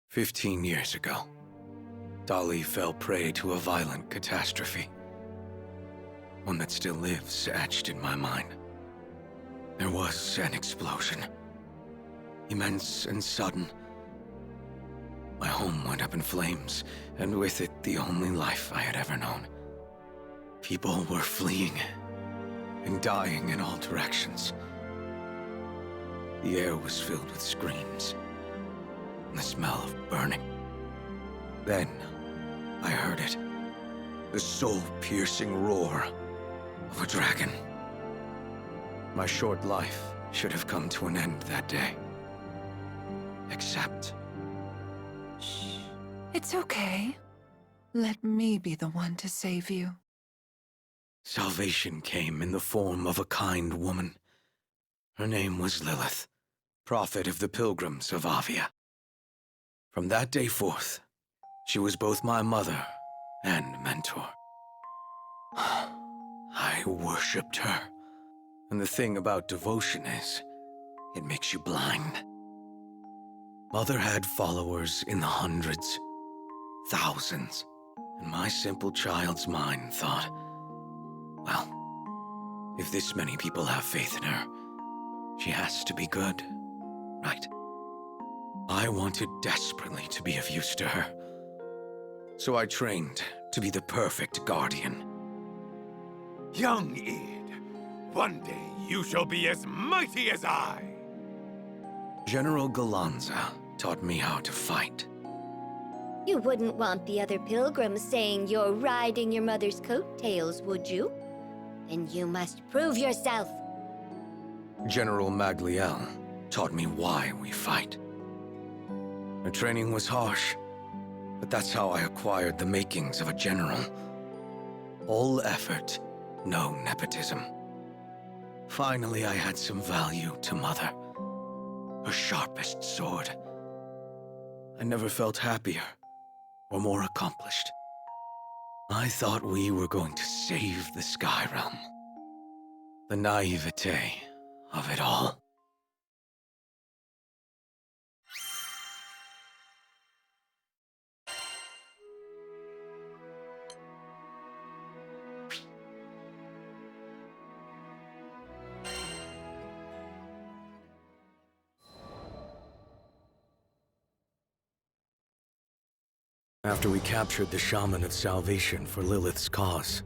"15 years ago, Dolly fell prey to a violent catastrophe. One that still lives etched in my mind. There was an explosion. Immense and sudden. My home went up in flames, and with it the only life I had ever known. People were fleeing and dying in all directions. The air was filled with screams and the smell of burning. Then I heard it. The soul-piercing roar of a dragon. My short life should have come to an end that day. Except... Shh. It's okay. Let me be the one to save you. Salvation came in the form of a kind woman. Her name was Lilith, prophet of the pilgrims of Avia. From that day forth, she was both my mother and mentor. I worshipped her. And the thing about devotion is, it makes you blind. Mother had followers in the hundreds, thousands, and my simple child's mind thought, well, if this many people have faith in her, she has to be good, right? I wanted desperately to be of use to her. So I trained to be the perfect guardian. Young Id, one day you shall be as mighty as I. General Galanza taught me how to fight. You wouldn't want the other pilgrims saying you're riding your mother's coattails, would you? Then you must prove yourself. General Magliel taught me why we fight. Her training was harsh, but that's how I acquired the makings of a general. All effort, no nepotism. Finally, I had some value to Mother. Her sharpest sword. I never felt happier or more accomplished. I thought we were going to save the Sky Realm. The naivete of it all. After we captured the Shaman of Salvation for Lilith's cause,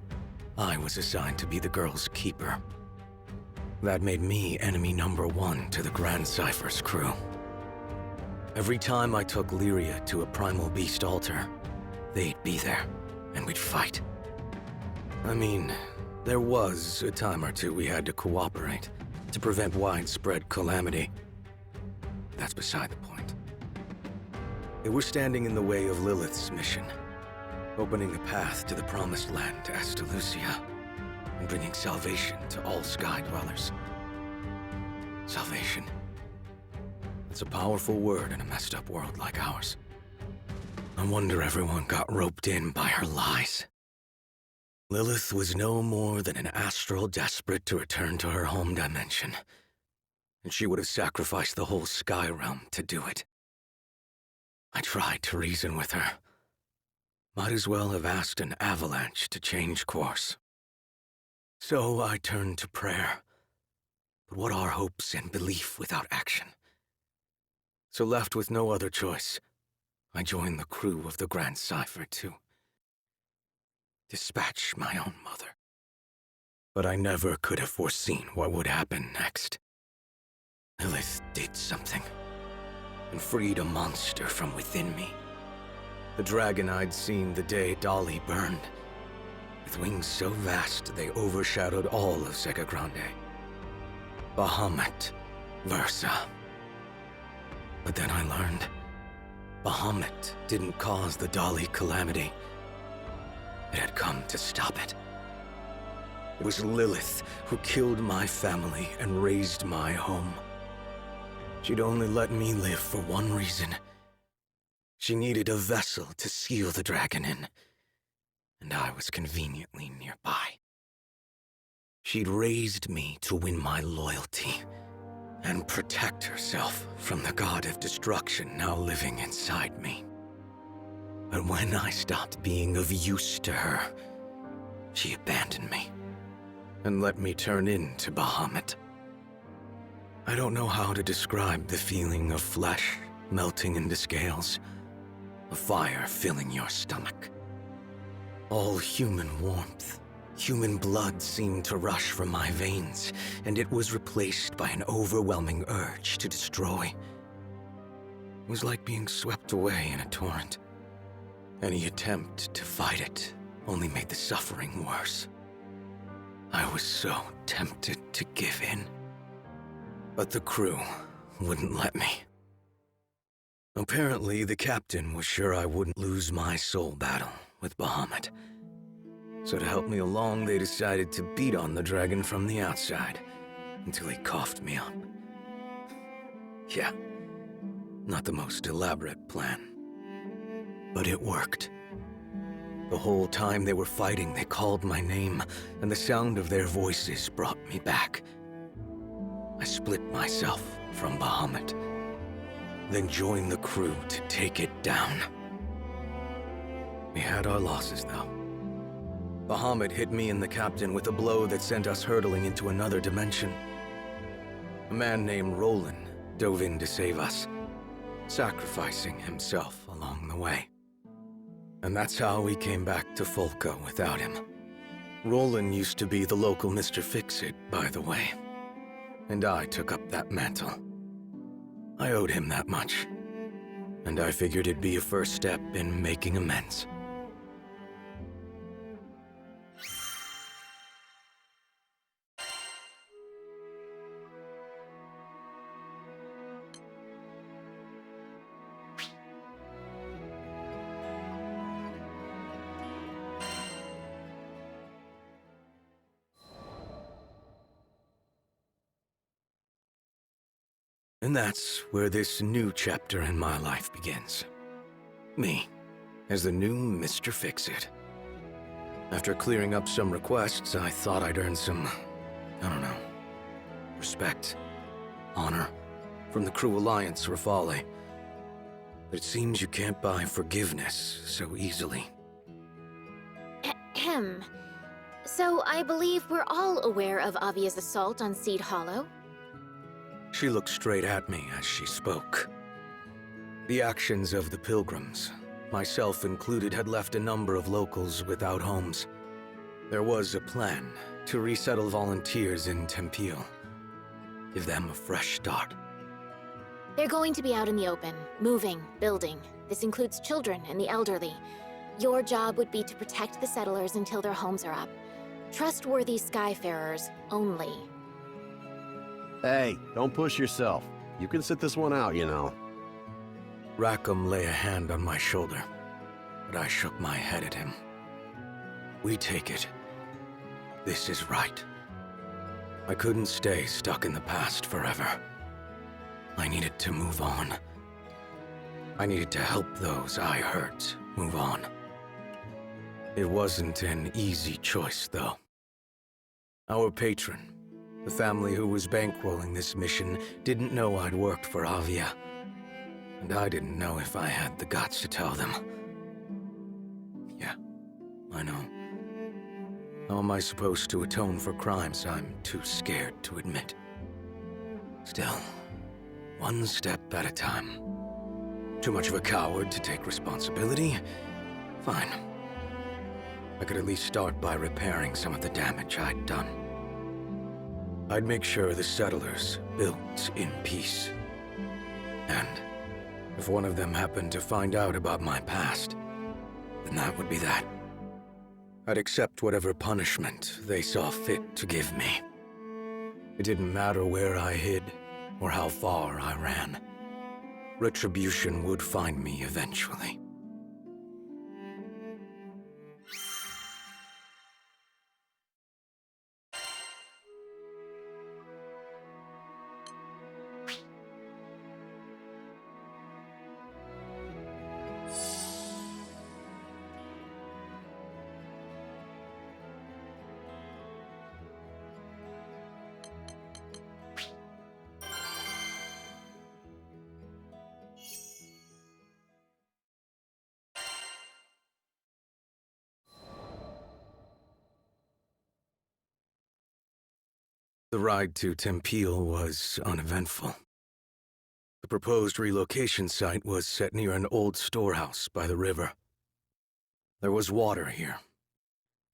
I was assigned to be the girl's keeper. That made me enemy #1 to the Grand Cypher's crew. Every time I took Lyria to a primal beast altar, they'd be there, and we'd fight. I mean, there was a time or two we had to cooperate to prevent widespread calamity. That's beside the point. They were standing in the way of Lilith's mission, opening a path to the Promised Land to Astalucia. and bringing salvation to all Sky Dwellers. Salvation. It's a powerful word in a messed up world like ours. No wonder everyone got roped in by her lies. Lilith was no more than an astral desperate to return to her home dimension, and she would have sacrificed the whole Sky Realm to do it. I tried to reason with her. Might as well have asked an avalanche to change course. So I turned to prayer. But what are hopes and belief without action? So left with no other choice, I joined the crew of the Grand Cipher to dispatch my own mother. But I never could have foreseen what would happen next. Lilith did something, and freed a monster from within me. The dragon I'd seen the day Dolly burned, with wings so vast they overshadowed all of Sega Grande. Bahamut Versa. But then I learned, Bahamut didn't cause the Dolly calamity. It had come to stop it. It was Lilith who killed my family and razed my home. She'd only let me live for one reason. She needed a vessel to seal the dragon in, and I was conveniently nearby. She'd raised me to win my loyalty and protect herself from the god of destruction now living inside me. But when I stopped being of use to her, she abandoned me and let me turn into Bahamut. I don't know how to describe the feeling of flesh melting into scales, of fire filling your stomach. All human warmth, human blood seemed to rush from my veins, and it was replaced by an overwhelming urge to destroy. It was like being swept away in a torrent. Any attempt to fight it only made the suffering worse. I was so tempted to give in. But the crew wouldn't let me. Apparently, the captain was sure I wouldn't lose my soul battle with Bahamut. So to help me along, they decided to beat on the dragon from the outside until he coughed me up. Yeah, not the most elaborate plan. But it worked. The whole time they were fighting, they called my name, and the sound of their voices brought me back. I split myself from Bahamut, then joined the crew to take it down. We had our losses, though. Bahamut hit me and the captain with a blow that sent us hurtling into another dimension. A man named Roland dove in to save us, sacrificing himself along the way. And that's how we came back to Folco without him. Roland used to be the local Mr. Fix-It, by the way. And I took up that mantle. I owed him that much. And I figured it'd be a first step in making amends. And that's where this new chapter in my life begins. Me, as the new Mr. Fix-It. After clearing up some requests, I thought I'd earn some, respect, honor, from the Crew Alliance Rafale. But it seems you can't buy forgiveness so easily. Ahem. So I believe we're all aware of Avia's assault on Seed Hollow. She looked straight at me as she spoke. The actions of the pilgrims, myself included, had left a number of locals without homes. There was a plan to resettle volunteers in Tempio. Give them a fresh start. They're going to be out in the open, moving, building. This includes children and the elderly. Your job would be to protect the settlers until their homes are up. Trustworthy Skyfarers only. Hey, don't push yourself. You can sit this one out, you know. Rackham lay a hand on my shoulder, but I shook my head at him. We take it. This is right. I couldn't stay stuck in the past forever. I needed to move on. I needed to help those I hurt move on. It wasn't an easy choice, though. Our patron, the family who was bankrolling this mission, didn't know I'd worked for Avia. And I didn't know if I had the guts to tell them. Yeah, I know. How am I supposed to atone for crimes I'm too scared to admit? Still, one step at a time. Too much of a coward to take responsibility? Fine. I could at least start by repairing some of the damage I'd done. I'd make sure the settlers built in peace. And if one of them happened to find out about my past, then that would be that. I'd accept whatever punishment they saw fit to give me. It didn't matter where I hid or how far I ran. Retribution would find me eventually. The ride to Tempeal was uneventful. The proposed relocation site was set near an old storehouse by the river. There was water here,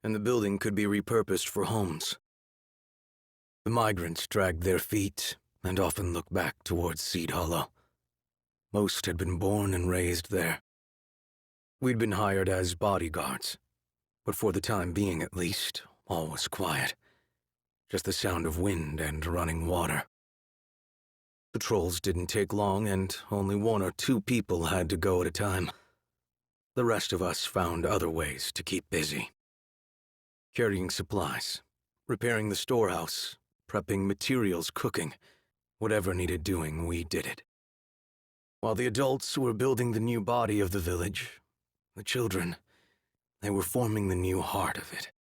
and the building could be repurposed for homes. The migrants dragged their feet and often looked back towards Seed Hollow. Most had been born and raised there. We'd been hired as bodyguards, but for the time being at least, all was quiet. Just the sound of wind and running water. Patrols didn't take long, and only 1 or 2 people had to go at a time. The rest of us found other ways to keep busy. Carrying supplies, repairing the storehouse, prepping materials, cooking. Whatever needed doing, we did it. While the adults were building the new body of the village, the children, they were forming the new heart of it.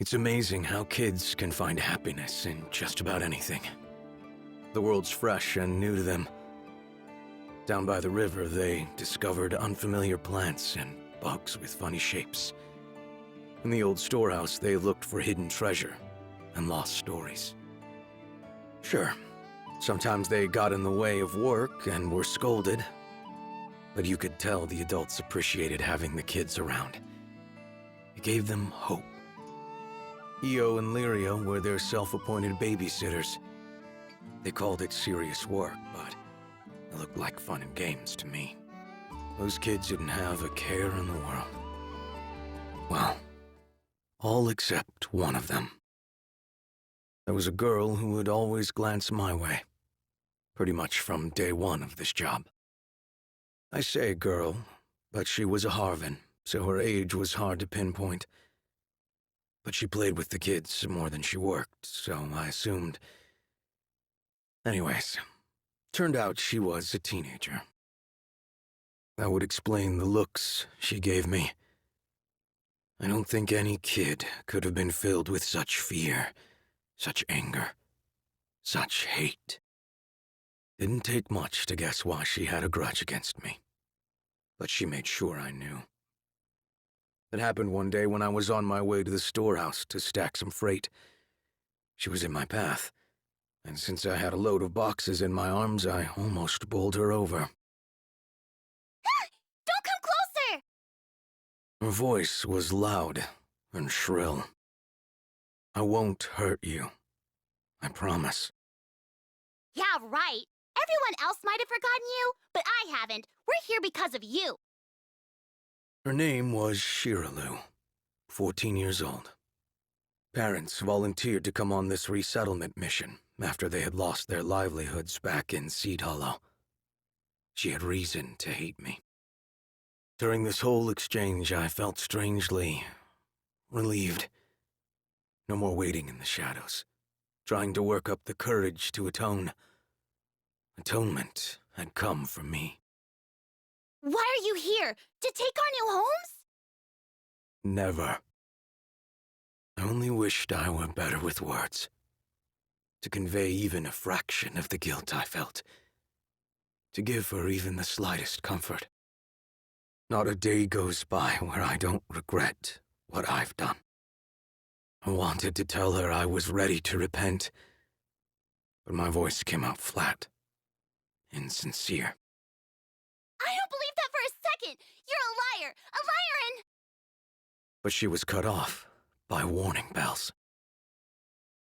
It's amazing how kids can find happiness in just about anything. The world's fresh and new to them. Down by the river, they discovered unfamiliar plants and bugs with funny shapes. In the old storehouse, they looked for hidden treasure and lost stories. Sure, sometimes they got in the way of work and were scolded, but you could tell the adults appreciated having the kids around. It gave them hope. Io and Lyria were their self-appointed babysitters. They called it serious work, but it looked like fun and games to me. Those kids didn't have a care in the world. Well, all except one of them. There was a girl who would always glance my way, pretty much from day one of this job. I say girl, but she was a Harvan, so her age was hard to pinpoint. But she played with the kids more than she worked, so I assumed. Anyways, turned out she was a teenager. That would explain the looks she gave me. I don't think any kid could have been filled with such fear, such anger, such hate. Didn't take much to guess why she had a grudge against me. But she made sure I knew. It happened one day when I was on my way to the storehouse to stack some freight. She was in my path, and since I had a load of boxes in my arms, I almost bowled her over. Don't come closer! Her voice was loud and shrill. I won't hurt you. I promise. Yeah, right. Everyone else might have forgotten you, but I haven't. We're here because of you. Her name was Shiralu, 14 years old. Parents volunteered to come on this resettlement mission after they had lost their livelihoods back in Seed Hollow. She had reason to hate me. During this whole exchange, I felt strangely relieved. No more waiting in the shadows, trying to work up the courage to atone. Atonement had come for me. Why are you here? To take our new homes? Never. I only wished I were better with words. To convey even a fraction of the guilt I felt. To give her even the slightest comfort. Not a day goes by where I don't regret what I've done. I wanted to tell her I was ready to repent, but my voice came out flat, insincere. I don't believe that for a second! You're a liar! A liar and... But she was cut off by warning bells.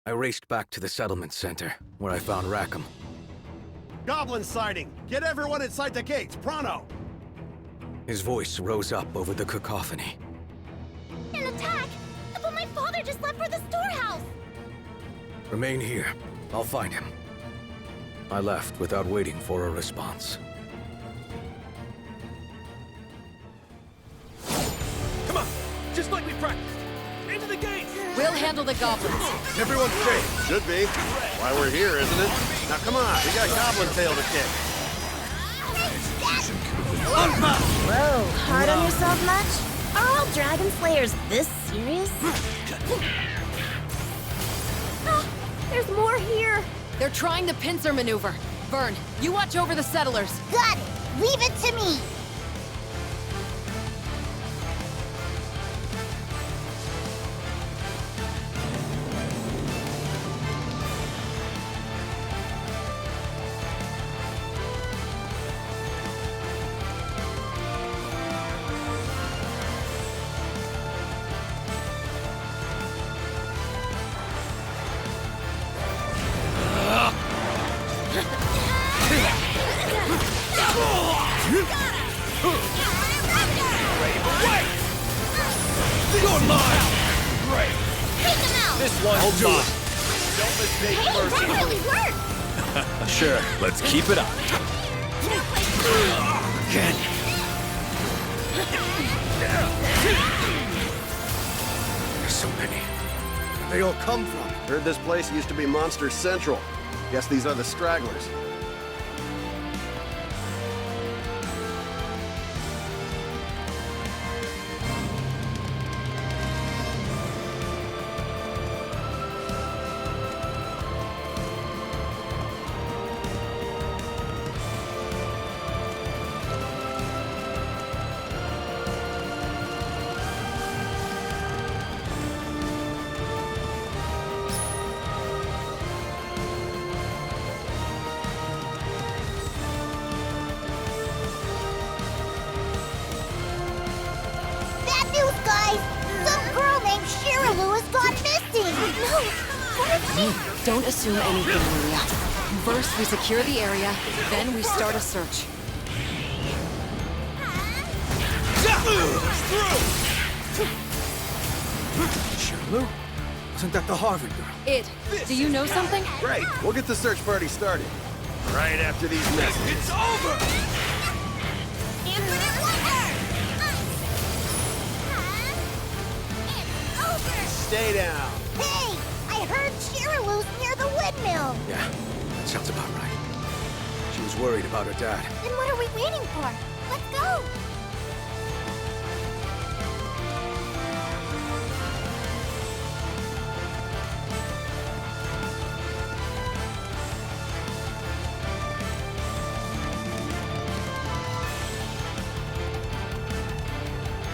I raced back to the settlement center, where I found Rackham. Goblin sighting! Get everyone inside the gates, pronto! His voice rose up over the cacophony. An attack! But my father just left for the storehouse! Remain here. I'll find him. I left without waiting for a response. Come on! Just like we practiced! Into the gates! We'll handle the goblins. Everyone's safe. Should be. Why we're here, isn't it? Now come on, we got goblin tail to kick. Whoa, hard on yourself much? Are all Dragon Slayers this serious? There's more here! They're trying the pincer maneuver. Vern, you watch over the settlers. Got it! Leave it to me! This one's mine. Don't mistake Hey, mercy. that really worked! Sure, let's keep it up. Again. There's so many. Where they all come from? Heard this place used to be Monster Central. Guess these are the stragglers. Don't assume anything, Lyria. First, we secure the area, then we start a search. Sherlu? Wasn't that the Harvard girl? Do you know something? Great, we'll get the search party started. Right after these messages. It's over! Infinite wonder! It's over! Stay down. Hey! I heard Shiralu's near the windmill! Yeah, that sounds about right. She was worried about her dad. Then what are we waiting for? Let's go!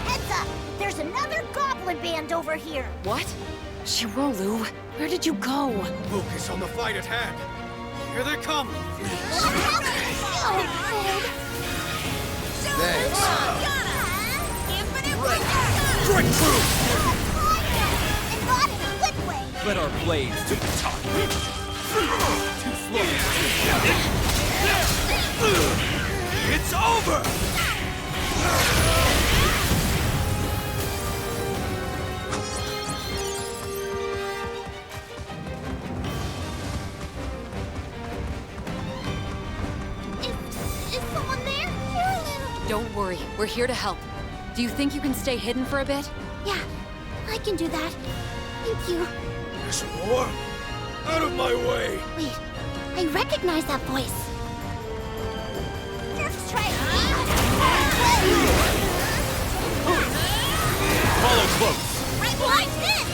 Heads up! There's another goblin band over here! What? Shirolu, where did you go? Focus on the fight at hand. Here they come. Thanks. Break through! Not in a good way! Let our blades do the talking. Too slow. It's over! Is someone there? Shiralu! Don't worry, we're here to help. Do you think you can stay hidden for a bit? Yeah, I can do that. Thank you. There's more? Out of my way! Wait, I recognize that voice. Just try Follow close. right like this!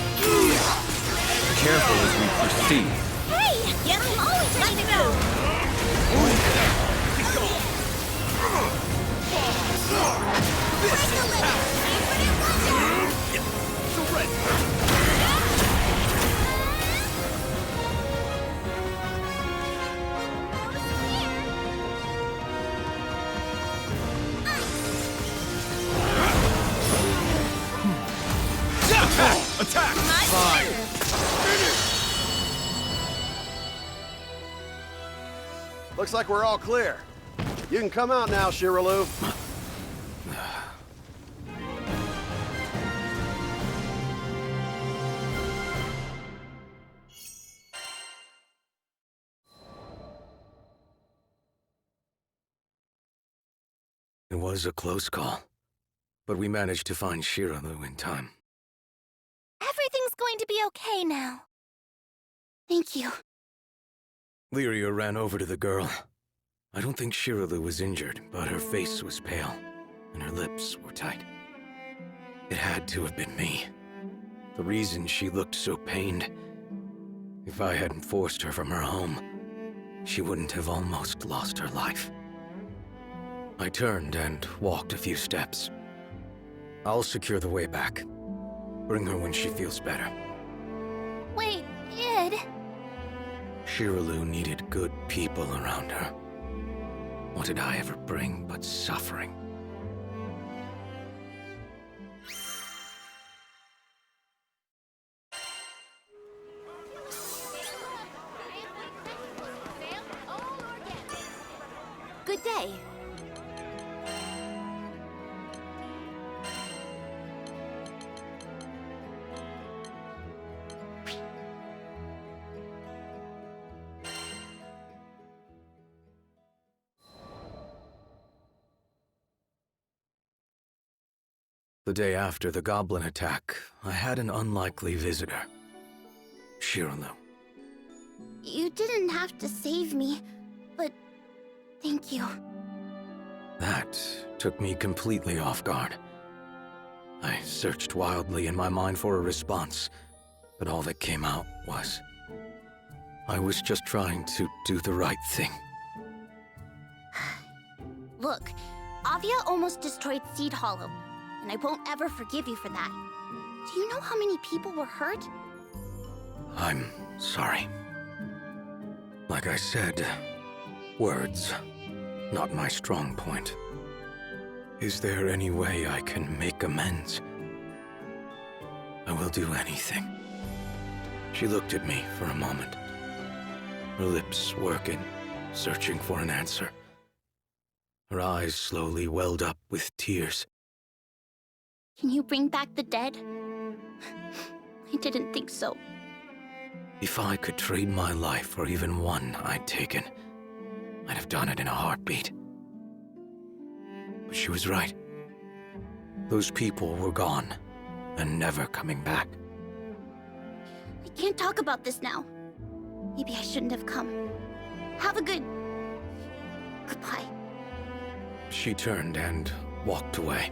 Careful as we proceed. Hey! Yes, I'm always ready to go! Attack! Fine. Looks like we're all clear. You can come out now, Shiraloo. It was a close call, but we managed to find Shiraloo in time. Everything's going to be okay now. Thank you. Lyria ran over to the girl. I don't think Shiraloo was injured, but her face was pale, and her lips were tight. It had to have been me. The reason she looked so pained. If I hadn't forced her from her home, she wouldn't have almost lost her life. I turned and walked a few steps. I'll secure the way back. Bring her when she feels better. Wait, Id. Shiraloo needed good people around her. What did I ever bring but suffering? Good day. The day after the goblin attack, I had an unlikely visitor. Shiraloo. You didn't have to save me, but thank you. That took me completely off guard. I searched wildly in my mind for a response, but all that came out was... I was just trying to do the right thing. Look, Avia almost destroyed Seed Hollow, and I won't ever forgive you for that. Do you know how many people were hurt? I'm sorry. Like I said, words, not my strong point. Is there any way I can make amends? I will do anything. She looked at me for a moment. Her lips working, searching for an answer. Her eyes slowly welled up with tears. Can you bring back the dead? I didn't think so. If I could trade my life for even one I'd taken, I'd have done it in a heartbeat. But she was right. Those people were gone, and never coming back. I can't talk about this now. Maybe I shouldn't have come. Have a good... goodbye. She turned and walked away.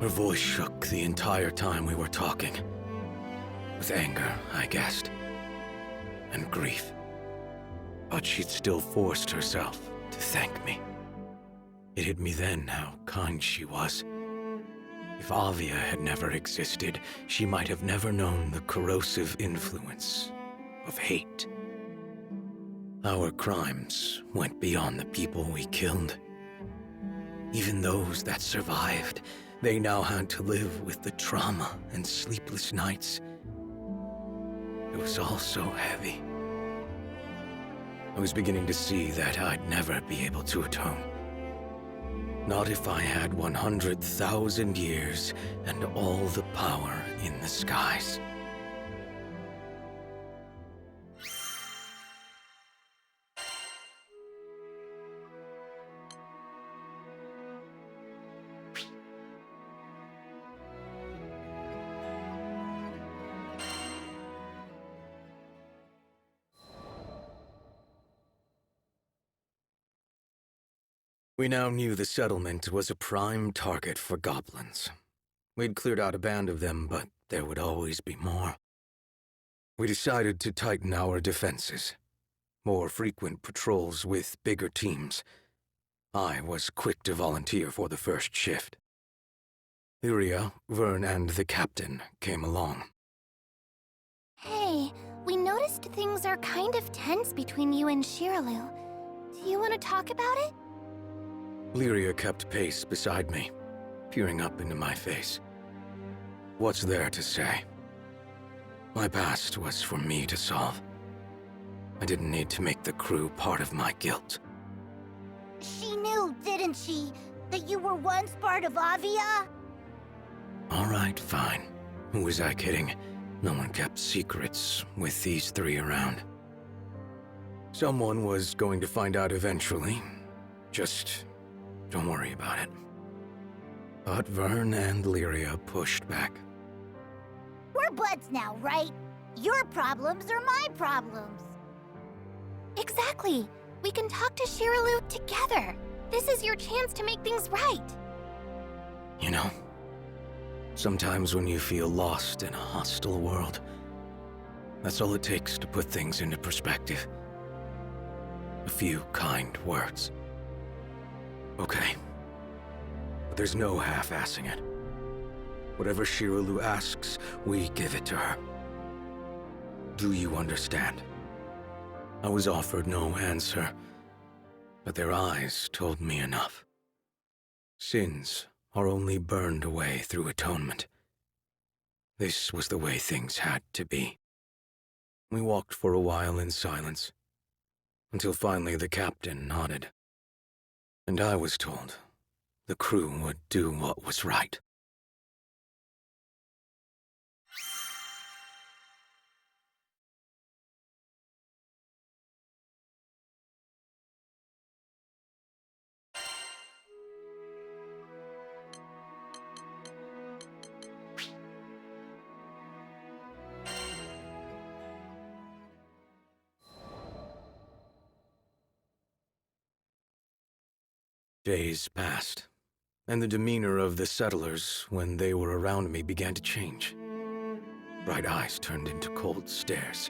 Her voice shook the entire time we were talking. With anger, I guessed. And grief. But she'd still forced herself to thank me. It hit me then how kind she was. If Avia had never existed, she might have never known the corrosive influence of hate. Our crimes went beyond the people we killed. Even those that survived, they now had to live with the trauma and sleepless nights. It was all so heavy. I was beginning to see that I'd never be able to atone. Not if I had 100,000 years and all the power in the skies. We now knew the settlement was a prime target for goblins. We'd cleared out a band of them, but there would always be more. We decided to tighten our defenses. More frequent patrols with bigger teams. I was quick to volunteer for the first shift. Lyria, Vern, and the captain came along. Hey, we noticed things are kind of tense between you and Shiralu. Do you want to talk about it? Lyria kept pace beside me, peering up into my face. What's there to say? My past was for me to solve. I didn't need to make the crew part of my guilt. She knew, didn't she, that you were once part of Avia? All right, fine. Who was I kidding? No one kept secrets with these three around. Someone was going to find out eventually. Just don't worry about it. But Vern and Lyria pushed back. We're buds now, right? Your problems are my problems. Exactly. We can talk to Shiralu together. This is your chance to make things right. You know, sometimes when you feel lost in a hostile world, that's all it takes to put things into perspective. A few kind words. Okay. But there's no half-assing it. Whatever Shiralu asks, we give it to her. Do you understand? I was offered no answer, but their eyes told me enough. Sins are only burned away through atonement. This was the way things had to be. We walked for a while in silence, until finally the captain nodded. And I was told the crew would do what was right. Days passed, and the demeanor of the settlers when they were around me began to change. Bright eyes turned into cold stares.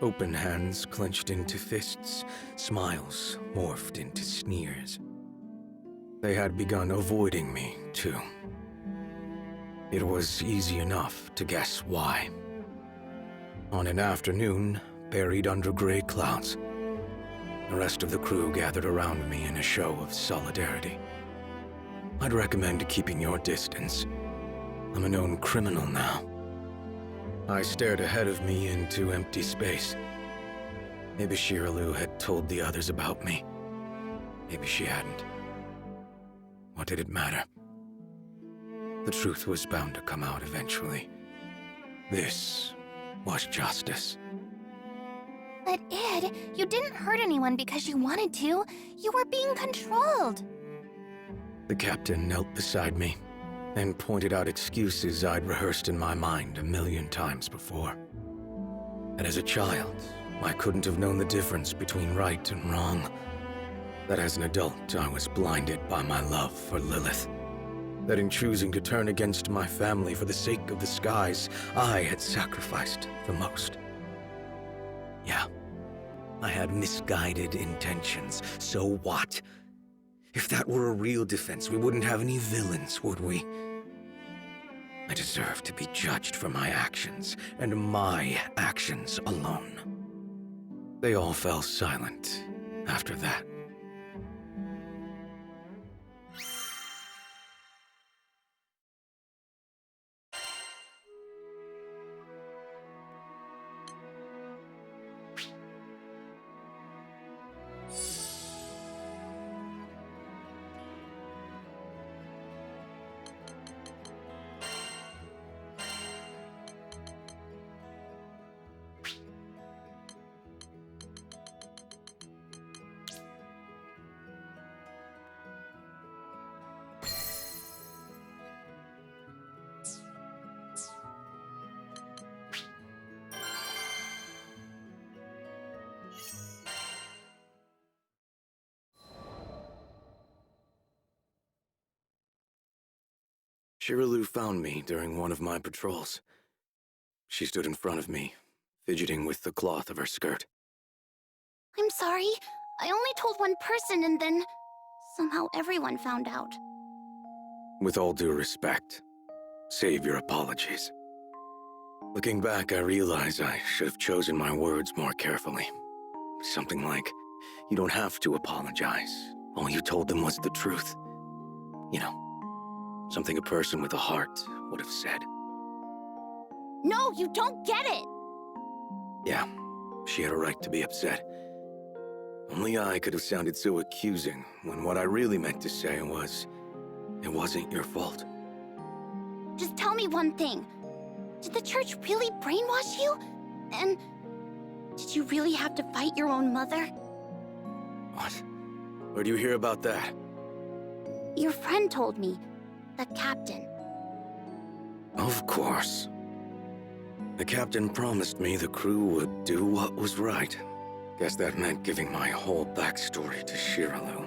Open hands clenched into fists, smiles morphed into sneers. They had begun avoiding me, too. It was easy enough to guess why. On an afternoon, buried under gray clouds, the rest of the crew gathered around me in a show of solidarity. I'd recommend keeping your distance. I'm a known criminal now. I stared ahead of me into empty space. Maybe Shiralu had told the others about me. Maybe she hadn't. What did it matter? The truth was bound to come out eventually. This was justice. But Id, you didn't hurt anyone because you wanted to. You were being controlled. The captain knelt beside me and pointed out excuses I'd rehearsed in my mind 1,000,000 times before. And as a child, I couldn't have known the difference between right and wrong. That as an adult, I was blinded by my love for Lilith. That in choosing to turn against my family for the sake of the skies, I had sacrificed the most. Yeah, I had misguided intentions. So what? If that were a real defense, we wouldn't have any villains, would we? I deserve to be judged for my actions, and my actions alone. They all fell silent after that. Shiraloo found me during one of my patrols. She stood in front of me, fidgeting with the cloth of her skirt. I'm sorry. I only told one person and then somehow everyone found out. With all due respect, save your apologies. Looking back, I realize I should have chosen my words more carefully. Something like, you don't have to apologize. All you told them was the truth. You know, something a person with a heart would have said. No, you don't get it! Yeah, she had a right to be upset. Only I could have sounded so accusing when what I really meant to say was, it wasn't your fault. Just tell me one thing. Did the church really brainwash you? And did you really have to fight your own mother? What? Where do you hear about that? Your friend told me. The captain. Of course. The captain promised me the crew would do what was right. Guess that meant giving my whole backstory to Shiraloo.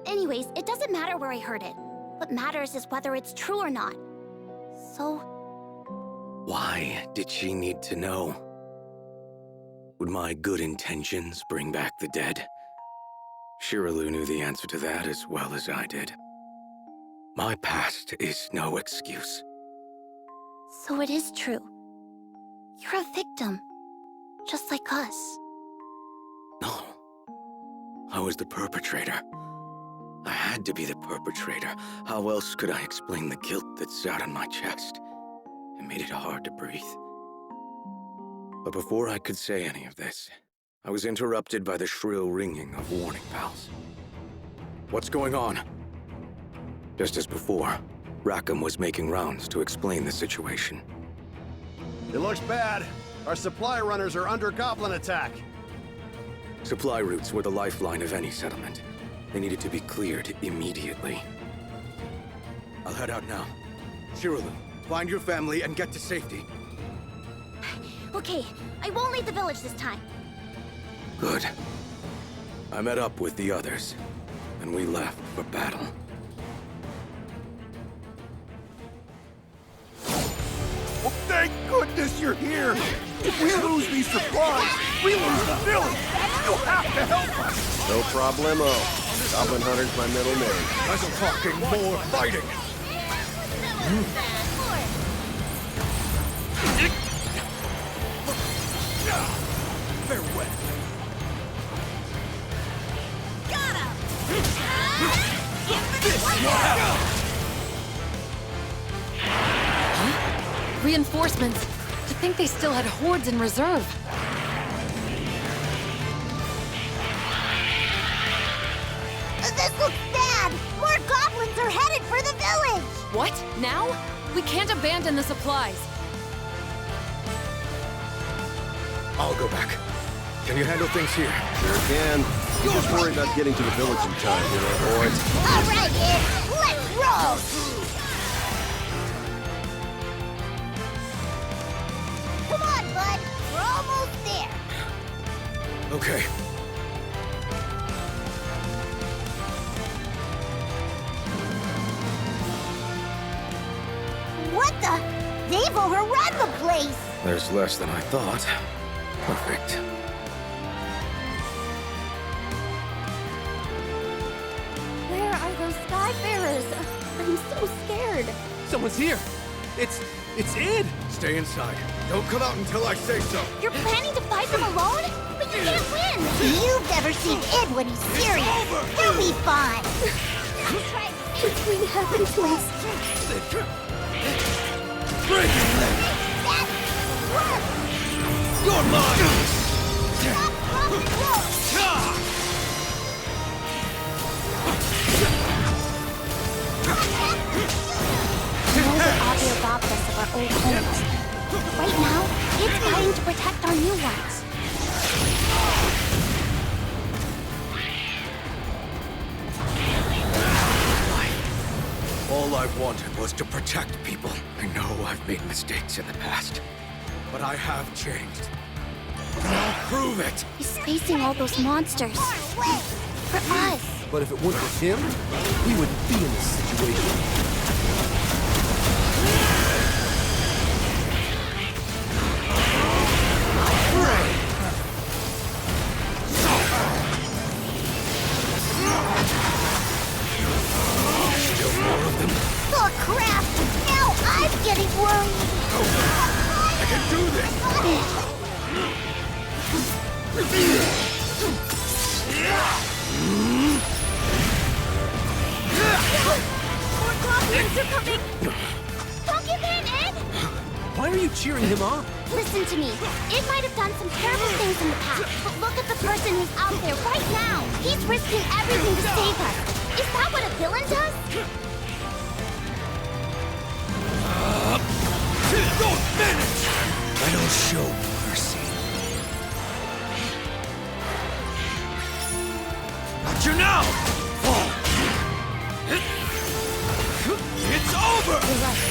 Anyways, it doesn't matter where I heard it. What matters is whether it's true or not. So... why did she need to know? Would my good intentions bring back the dead? Shiraloo knew the answer to that as well as I did. My past is no excuse. So it is true. You're a victim. Just like us. No. I was the perpetrator. I had to be the perpetrator. How else could I explain the guilt that sat on my chest? It made it hard to breathe. But before I could say any of this, I was interrupted by the shrill ringing of warning bells. What's going on? Just as before, Rackham was making rounds to explain the situation. It looks bad. Our supply runners are under goblin attack. Supply routes were the lifeline of any settlement. They needed to be cleared immediately. I'll head out now. Shiraloo, find your family and get to safety. Okay, I won't leave the village this time. Good. I met up with the others, and we left for battle. Well, thank goodness you're here! If we lose these supplies, we lose the village! You have to help us! No problemo. Goblin Hunter's my middle name. Less talking, more fighting! Farewell. Got him! Reinforcements. To think they still had hordes in reserve. This looks bad! More goblins are headed for the village! What? Now? We can't abandon the supplies. I'll go back. Can you handle things here? Sure can. Just worry about getting to the village in time, you know, boys. All right, Ed, let's roll! Come on, bud. We're almost there. Okay. What the? They've overrun the place! There's less than I thought. Perfect. Where are those Skyfarers? I'm so scared. Someone's here! It's Id! Stay inside. Don't come out until I say so. You're planning to fight them alone? But you can't win! You've never seen Id when he's serious. You'll be fine. What's going to happen to us? You're mine! Know that Avia robbed us of our old homes. Right now, it's fighting to protect our new ones. All I wanted was to protect people. I know I've made mistakes in the past, but I have changed. And I'll prove it! He's facing all those monsters. For us. But if it weren't for him, we wouldn't be in this situation. getting worried. I can do this! Got it. More goblins are coming! Don't give in, Ed! Why are you cheering him on? Listen to me. Ed might have done some terrible things in the past, but look at the person who's out there right now. He's risking everything to save us. Is that what a villain does? Don't finish! I don't show mercy. Not you now! Fall! It's over! You're right.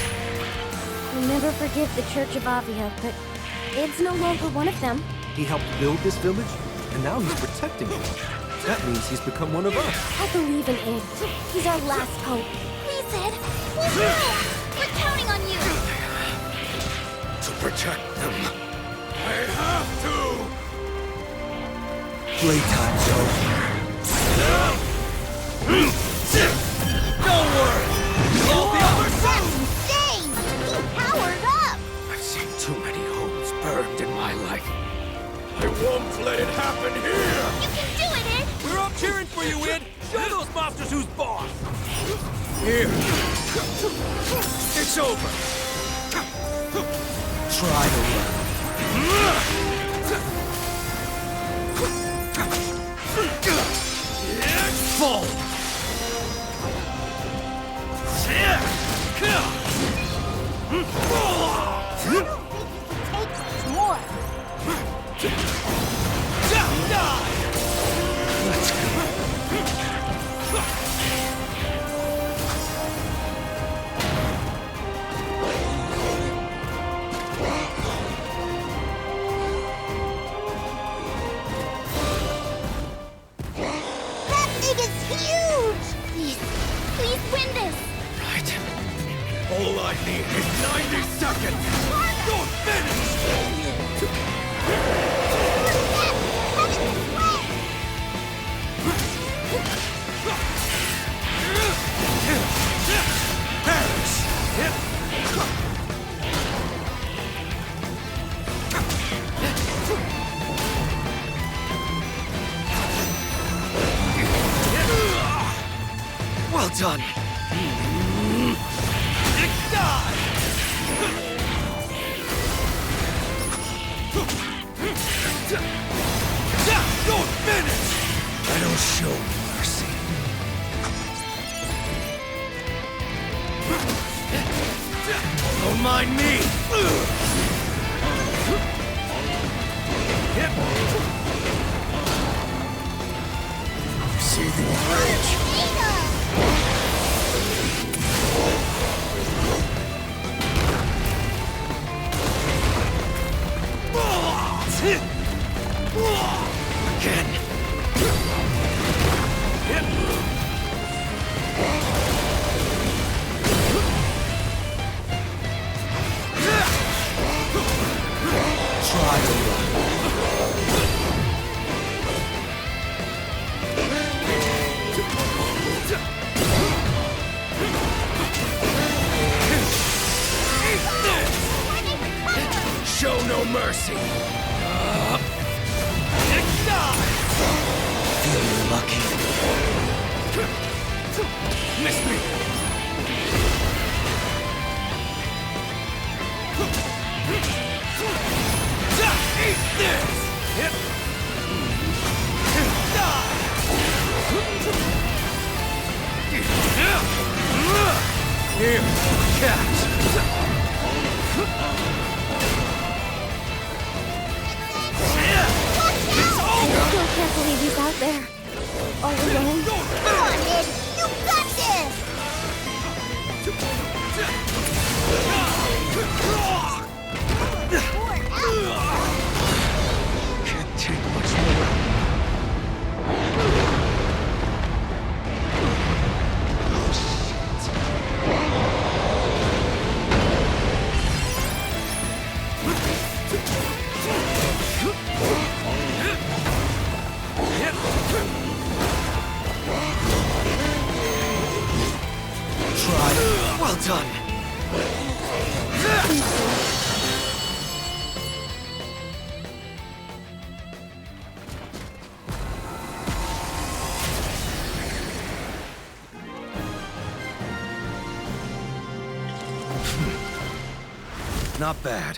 We'll never forgive the Church of Avia, but Ed's no longer one of them. He helped build this village, and now he's protecting it. That means he's become one of us. I believe in Ed. He's our last hope. Please, Ed. Pull through! We're counting on you! To protect them. I have to! Playtime's over. Don't worry! All the other That's insane! He powered up! I've seen too many homes burned in my life. I won't let it happen here! You can do it, Ed! We're all cheering for you, Ed! Show those monsters who's boss! Here. It's over. Try to run. Fall. Takes more. Let's go. That thing is huge! Please win this! Right. All I need is 90 seconds! Don't finish! Well done. Don't finish! I don't show mercy. Don't mind me. See the rage. Again. Try to run. Show no mercy. Feel lucky. Miss me! Eat this! Here, catch. Still can't believe he's out there. All alone. Come on, Ed! You got this! Can't take much more. Oh, shit. Try. Well done. Not bad.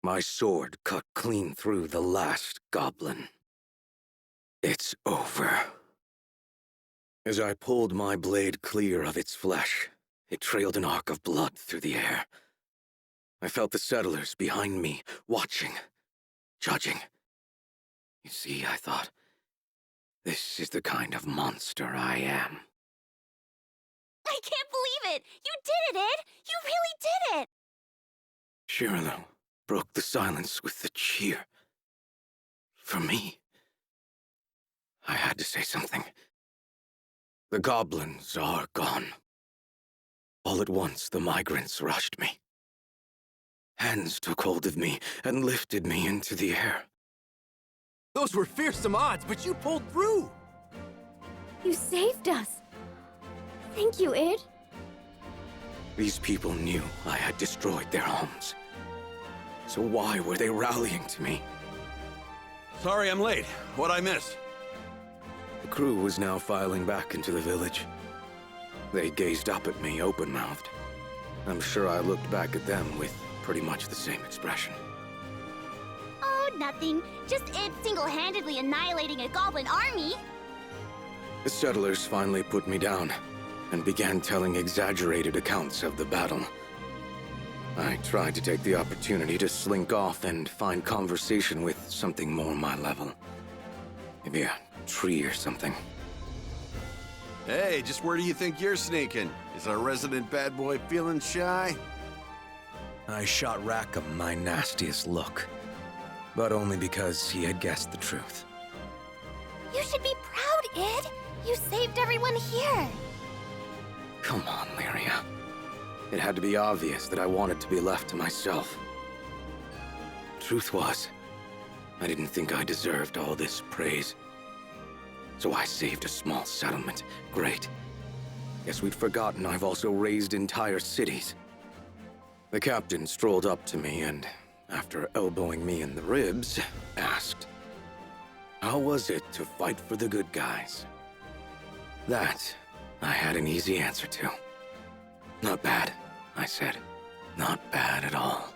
My sword cut clean through the last goblin. It's over. As I pulled my blade clear of its flesh, it trailed an arc of blood through the air. I felt the settlers behind me, watching, judging. You see, I thought, this is the kind of monster I am. I can't believe it! You did it, Ed! You really did it! Shirley broke the silence with the cheer. For me, I had to say something. The goblins are gone. All at once, the migrants rushed me. Hands took hold of me and lifted me into the air. Those were fearsome odds, but you pulled through! You saved us. Thank you, Ed. These people knew I had destroyed their homes. So why were they rallying to me? Sorry I'm late. What'd I miss? The crew was now filing back into the village. They gazed up at me open-mouthed. I'm sure I looked back at them with pretty much the same expression. Oh, nothing. Just Ed single-handedly annihilating a goblin army. The settlers finally put me down and began telling exaggerated accounts of the battle. I tried to take the opportunity to slink off and find conversation with something more my level. Maybe a tree or something. Hey, just where do you think you're sneaking? Is our resident bad boy feeling shy? I shot Rackham my nastiest look, but only because he had guessed the truth. You should be proud, Ed. You saved everyone here. Come on, Lyria. It had to be obvious that I wanted to be left to myself. Truth was, I didn't think I deserved all this praise. So I saved a small settlement. Great. Guess we'd forgotten I've also raised entire cities. The captain strolled up to me and, after elbowing me in the ribs, asked, how was it to fight for the good guys? That, I had an easy answer to. Not bad, I said. Not bad at all.